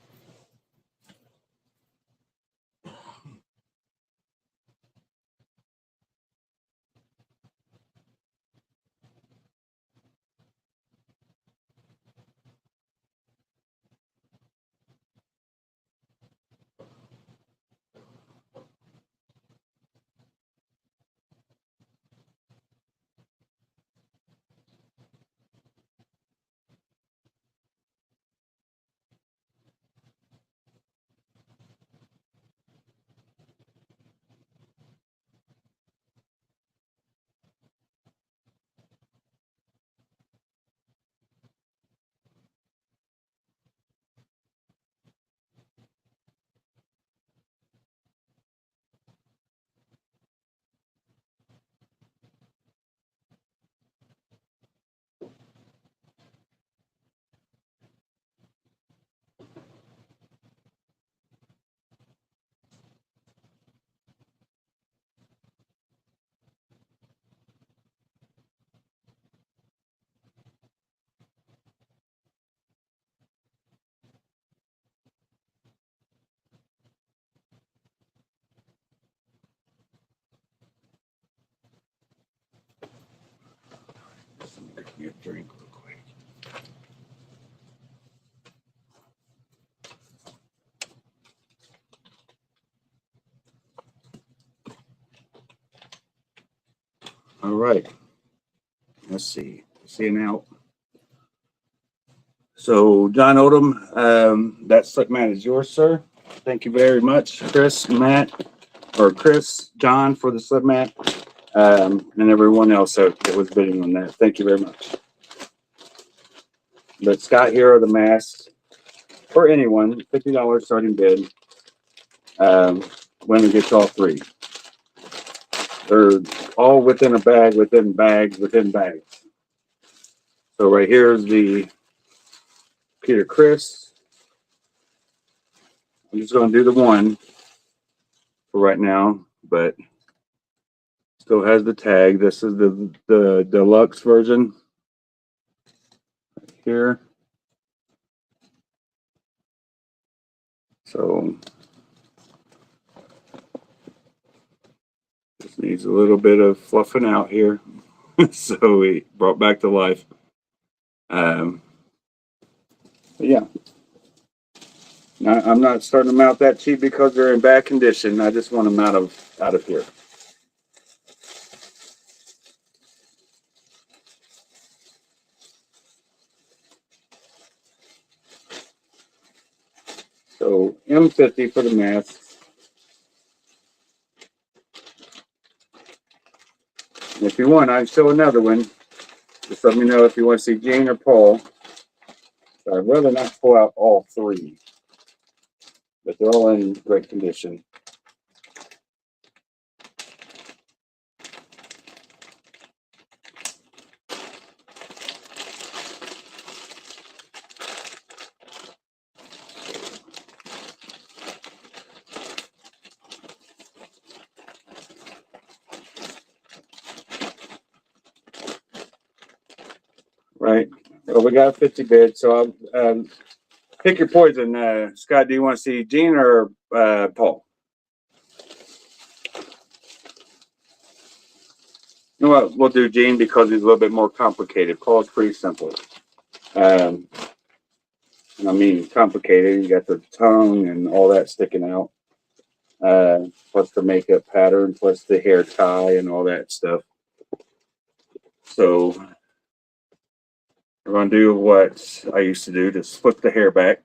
Get me a drink real quick. All right. Let's see. Seeing out. So, John Odom, that slip mat is yours, sir. Thank you very much, Chris, John, for the slip mat, and everyone else that was bidding on that. Thank you very much. But Scott, here are the masks for anyone. $50 starting bid. Winner gets all three. They're all within a bag, within bags, within bags. So right here is the Peter Criss. I'm just going to do the one for right now, but still has the tag. This is the deluxe version right here. So just needs a little bit of fluffing out here. So we brought back to life. But yeah. Now, I'm not starting them out that cheap because they're in bad condition. I just want them out of here. So M50 for the masks. And if you want, I can show another one. Just let me know if you want to see Gene or Paul. So I'd rather not pull out all three, but they're all in great condition. Right. Well, we got 50 bids, so I'll pick your poison. Scott, do you want to see Gene or Paul? You know what? We'll do Gene because he's a little bit more complicated. Paul's pretty simple. And I mean, complicated. You got the tongue and all that sticking out, plus the makeup pattern, plus the hair tie and all that stuff. So we're going to do what I used to do, just flip the hair back.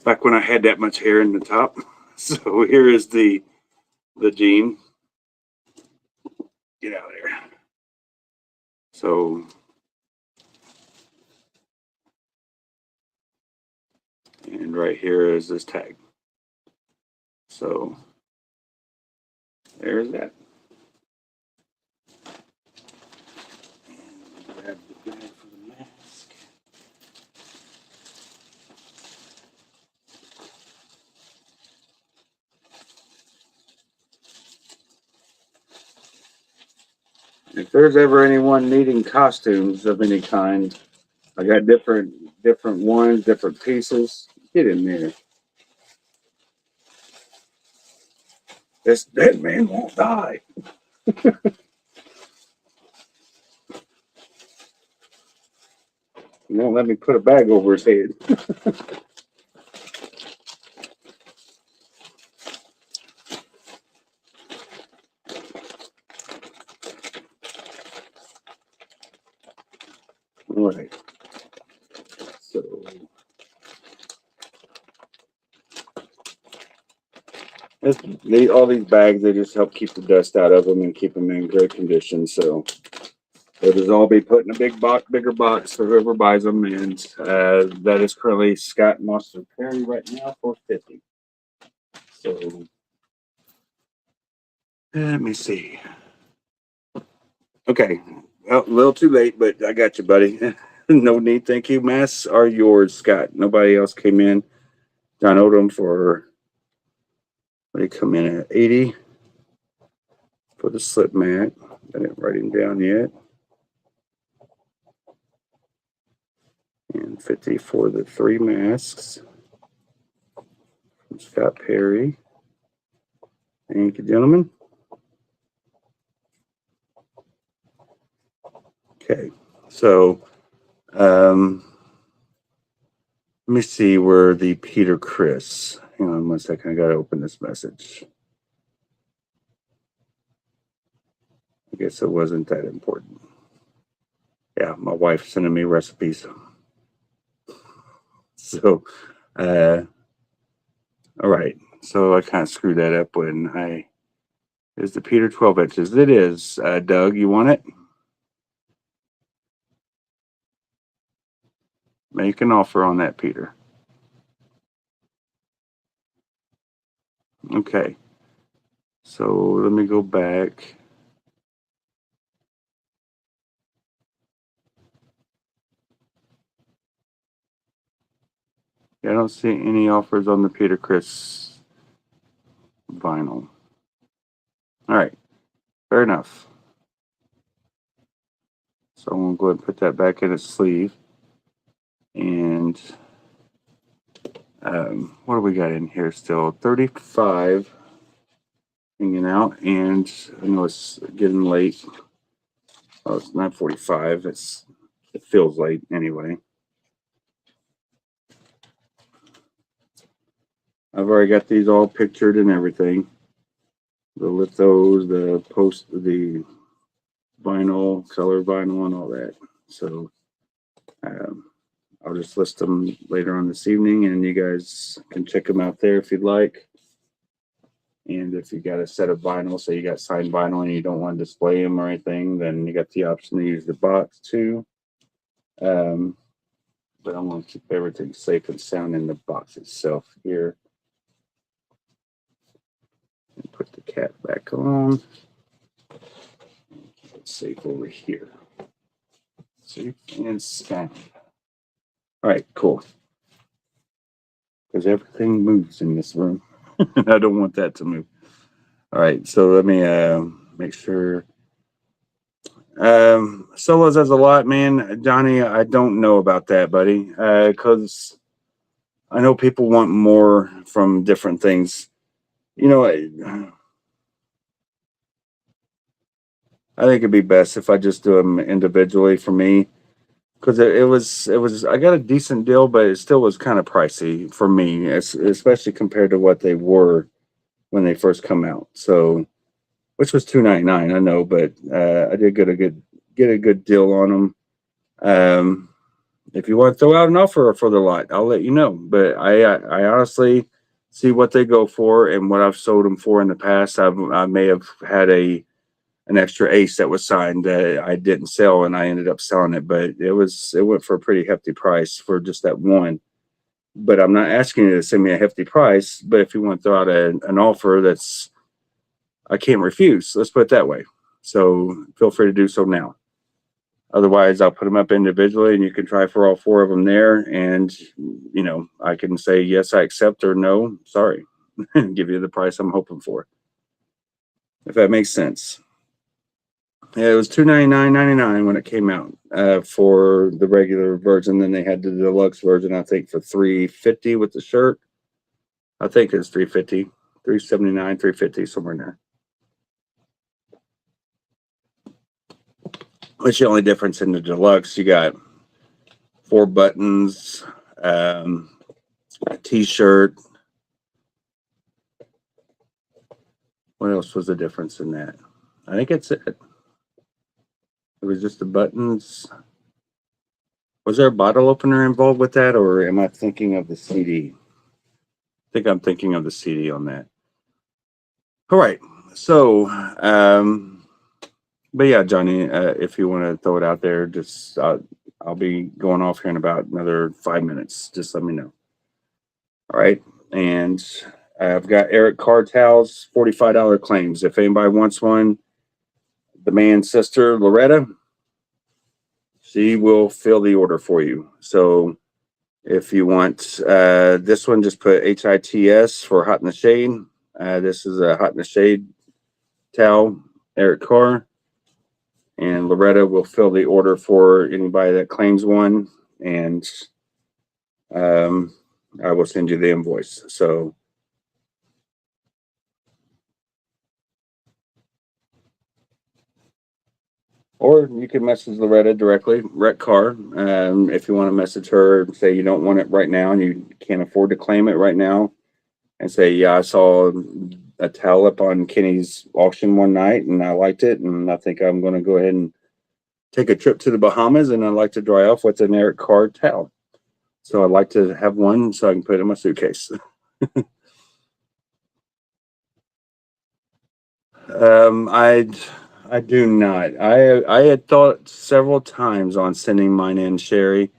Back when I had that much hair in the top. So here is the Gene. Get out of there. So, and right here is this tag. So there's that. And grab the bag for the mask. If there's ever anyone needing costumes of any kind, I got different ones, different pieces. Get in there. This dead man won't die. He won't let me put a bag over his head. All right. So all these bags, they just help keep the dust out of them and keep them in great condition. So they'll just all be put in a bigger box for whoever buys them. And that is currently Scott Monster Perry right now for $50. So let me see. Okay. Well, a little too late, but I got you, buddy. No need. Thank you. Masks are yours, Scott. Nobody else came in. John Odom for, what did he come in at? 80 for the slip mat. I didn't write him down yet. And 50 for the 3 masks from Scott Perry. Thank you, gentlemen. Okay, so let me see where the Peter Chris. Hang on 1 second. I got to open this message. I guess it wasn't that important. Yeah, my wife sending me recipes. So, all right. So I kind of screwed that up when is the Peter 12 inches. It is. Doug, you want it? Make an offer on that, Peter. Okay. So let me go back. Yeah, I don't see any offers on the Peter Chris vinyl. All right. Fair enough. So I'm going to go ahead and put that back in its sleeve. And what do we got in here still? 35 hanging out. And I know it's getting late. Oh, it's not 45. It feels late anyway. I've already got these all pictured and everything. The lithos, the vinyl, color vinyl, and all that. So I'll just list them later on this evening, and you guys can check them out there if you'd like. And if you got a set of vinyl, say you got signed vinyl and you don't want to display them or anything, then you got the option to use the box too. but I want to keep everything safe and sound in the box itself here. And put the cap back on. Keep it safe over here. Safe and sound. All right, cool. Because everything moves in this room. I don't want that to move. All right, so let me make sure. Solos has a lot, man. Johnny, I don't know about that, buddy. Because I know people want more from different things. You know, I think it'd be best if I just do them individually for me. Because it was I got a decent deal, but it still was kind of pricey for me, especially compared to what they were when they first come out. So, which was $2.99, I know, but I did get a good deal on them. If you want to throw out an offer for the lot, I'll let you know. But I honestly see what they go for and what I've sold them for in the past. I may have had an extra ace that was signed that I didn't sell, and I ended up selling it. But it went for a pretty hefty price for just that one. But I'm not asking you to send me a hefty price. But if you want to throw out an offer that's I can't refuse, let's put it that way. So feel free to do so now. Otherwise, I'll put them up individually, and you can try for all four of them there. And I can say yes, I accept, or no, sorry, give you the price I'm hoping for. If that makes sense. Yeah, it was $299.99 when it came out for the regular version. Then they had the deluxe version, I think, for $350 with the shirt. I think it's $350, $379, $350, somewhere in there. Which the only difference in the deluxe, you got 4 buttons, a t-shirt. What else was the difference in that? I think it's it. It was just the buttons. Was there a bottle opener involved with that, or am I thinking of the CD? I think I'm thinking of the CD on that. All right. So, but yeah, Johnny, if you want to throw it out there, just I'll be going off here in about another 5 minutes. Just let me know. All right. And I've got Eric Carr towels, $45 claims. If anybody wants one, the man's sister, Loretta, she will fill the order for you. So if you want this one, just put HITS for Hot in the Shade. This is a Hot in the Shade towel, Eric Carr. And Loretta will fill the order for anybody that claims one. And I will send you the invoice. So or you can message Loretta directly, Rec Carr. If you want to message her and say you don't want it right now and you can't afford to claim it right now, and say, yeah, I saw a towel up on Kenny's auction one night and I liked it, and I think I'm going to go ahead and take a trip to the Bahamas, and I'd like to dry off with an Eric Carr towel. So I'd like to have one so I can put it in my suitcase. I do not. I had thought several times on sending mine in, Sherry.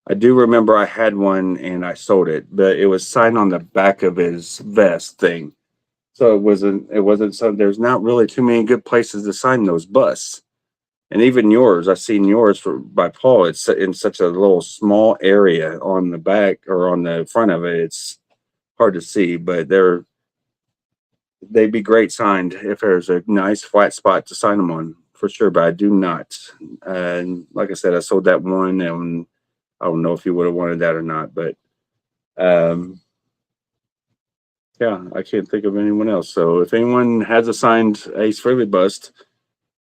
I do remember I had one and I sold it, but it was signed on the back of his vest thing. So it wasn't so there's not really too many good places to sign those busts. And even yours, I've seen yours by Paul. It's in such a little small area on the back or on the front of it. It's hard to see, but they'd be great signed if there's a nice flat spot to sign them on for sure. But I do not. And like I said, I sold that one, and I don't know if you would have wanted that or not. But yeah, I can't think of anyone else. So if anyone has a signed Ace Frehley bust,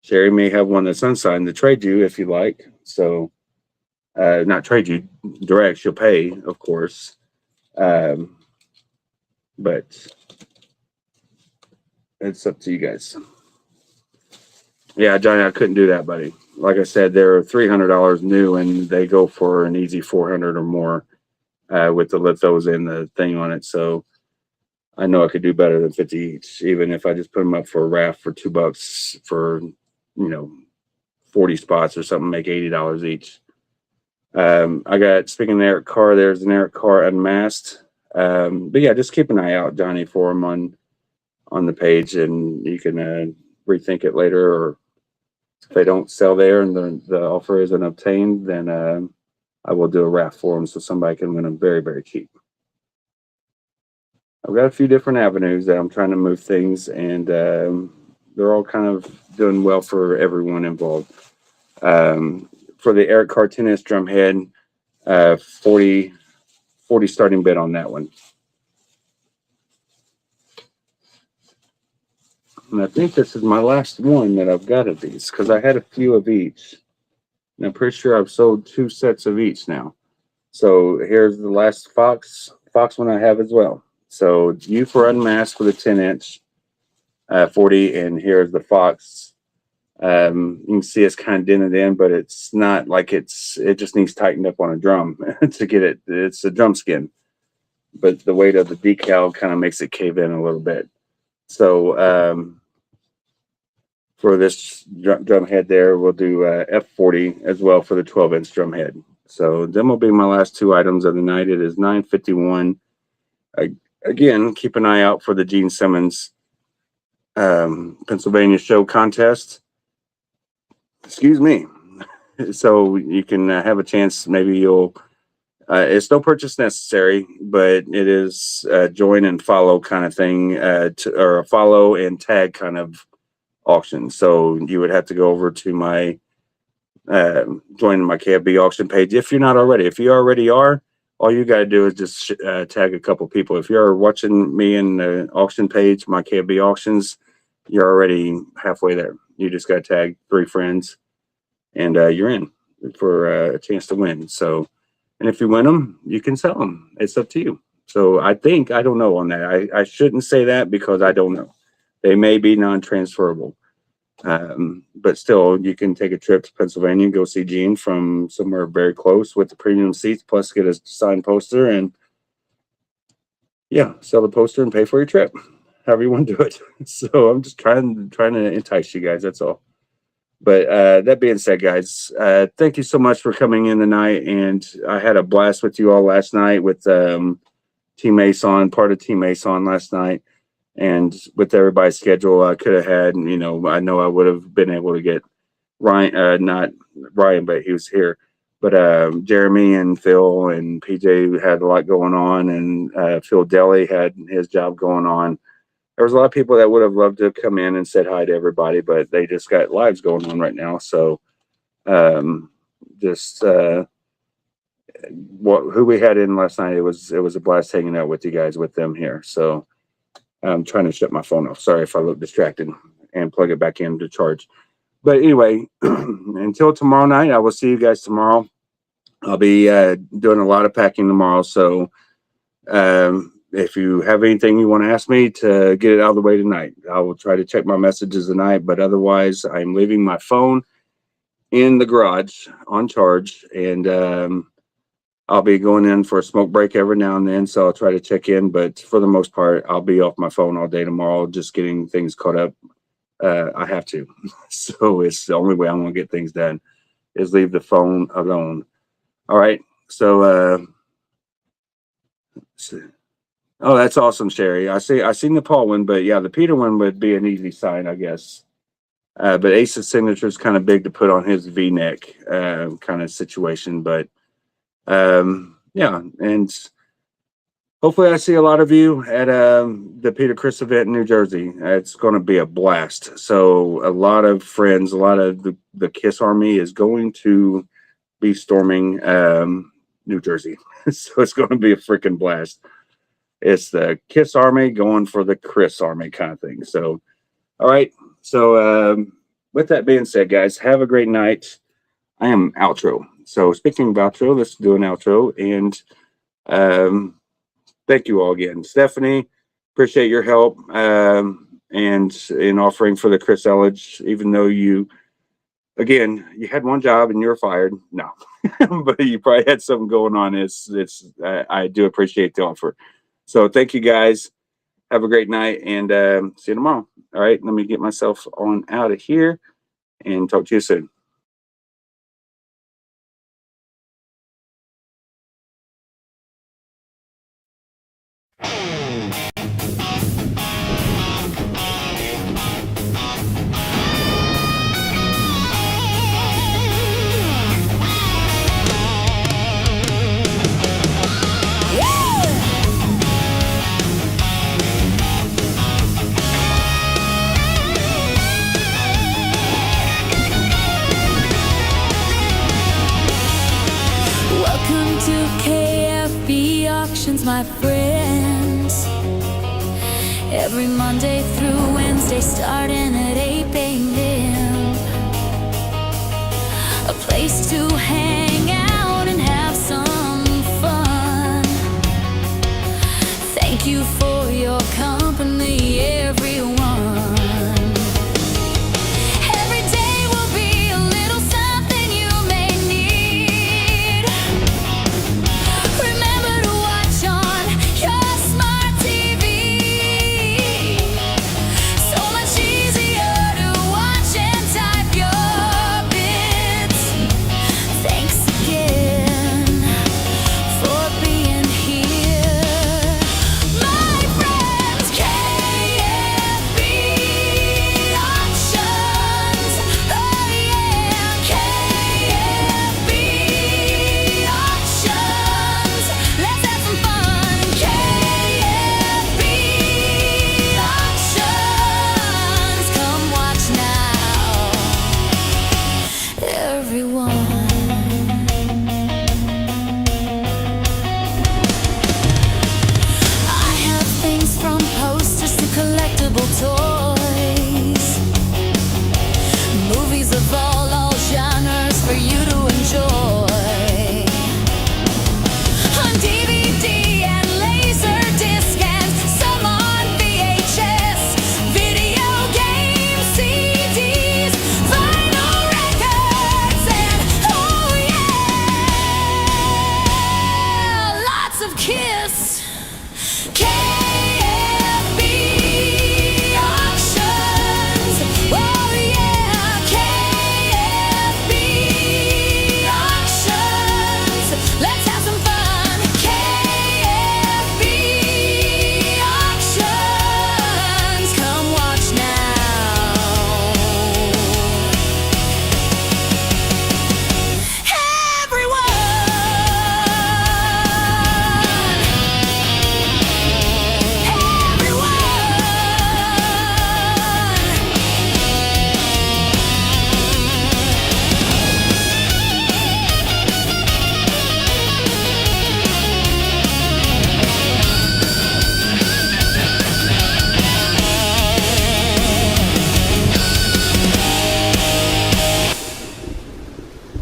Sherry may have one that's unsigned to trade you if you like. So not trade you direct, she'll pay, of course. But it's up to you guys. Yeah, Johnny, I couldn't do that, buddy. Like I said, they're $300 new, and they go for an easy 400 or more with the lithos and the thing on it. So I know I could do better than 50 each, even if I just put them up for a raft for $2 for 40 spots or something, make $80 each. I got, speaking of Eric Carr, there's an Eric Carr unmasked. But yeah, just keep an eye out, Johnny, for him on the page, and you can rethink it later. Or if they don't sell there and the offer isn't obtained, then I will do a raffle for them so somebody can win them very, very cheap. I've got a few different avenues that I'm trying to move things, and they're all kind of doing well for everyone involved. For the Eric Carr tennis drum head, 40 starting bid on that one. And I think this is my last one that I've got of these because I had a few of each. And I'm pretty sure I've sold 2 sets of each now. So here's the last Fox one I have as well. So U for unmasked with a 10-inch 40, and here's the Fox. You can see it's kind of dented in, but it's not like it just needs tightened up on a drum to get it. It's a drum skin, but the weight of the decal kind of makes it cave in a little bit. So for this drum head there, we'll do F40 as well for the 12-inch drum head. So them will be my last 2 items of the night. It is 9:51. Again, keep an eye out for the Gene Simmons Pennsylvania show contest. Excuse me. So you can have a chance. Maybe you'll. It's no purchase necessary, but it is join and follow kind of thing, or a follow and tag kind of auction. So you would have to go over to my join my KFB auction page if you're not already. If you already are, all you got to do is just tag a couple people. If you're watching me in the auction page, my KFB auctions, you're already halfway there. You just got to tag 3 friends, and you're in for a chance to win. So, and if you win them, you can sell them. It's up to you. So I don't know on that. I shouldn't say that because I don't know. They may be non-transferable. But still, you can take a trip to Pennsylvania and go see Gene from somewhere very close with the premium seats, plus get a signed poster and yeah, sell the poster and pay for your trip. However you want to do it. So I'm just trying to entice you guys. That's all. But that being said, guys, thank you so much for coming in tonight. And I had a blast with you all last night with Team Mason, part of Team Mason last night. And with everybody's schedule, I could have had, I know I would have been able to get Ryan, not Ryan, but he was here. But Jeremy and Phil and PJ had a lot going on, and Phil Daly had his job going on. There was a lot of people that would have loved to come in and said hi to everybody, but they just got lives going on right now. So who we had in last night, it was a blast hanging out with you guys with them here. So I'm trying to shut my phone off. Sorry if I look distracted, and plug it back in to charge. But anyway, until tomorrow night, I will see you guys tomorrow. I'll be doing a lot of packing tomorrow. So if you have anything you want to ask me to get it out of the way tonight, I will try to check my messages tonight. But otherwise, I'm leaving my phone in the garage on charge, and I'll be going in for a smoke break every now and then, so I'll try to check in. But for the most part, I'll be off my phone all day tomorrow, just getting things caught up. I have to. So it's the only way I'm going to get things done is leave the phone alone. All right. So, oh, that's awesome, Sherry. I seen the Paul one, but yeah, the Peter one would be an easy sign, I guess. But Ace's signature is kind of big to put on his V-neck kind of situation, but yeah, and hopefully I see a lot of you at the Peter Chris event in New Jersey. It's going to be a blast. So a lot of friends, a lot of the Kiss Army is going to be storming New Jersey. So it's going to be a freaking blast. It's the Kiss Army going for the Chris Army kind of thing. So, all right. So with that being said, guys, have a great night. I am outro. So speaking of outro, let's do an outro. And thank you all again. Stephanie, appreciate your help and in offering for the Chris Elledge, even though you had one job and you were fired. No, but you probably had something going on. I do appreciate the offer. So thank you guys. Have a great night, and see you tomorrow. All right, let me get myself on out of here and talk to you soon. Come to KFB auctions, my friends. Every Monday through Wednesday, starting at 8 a.m. A place to hang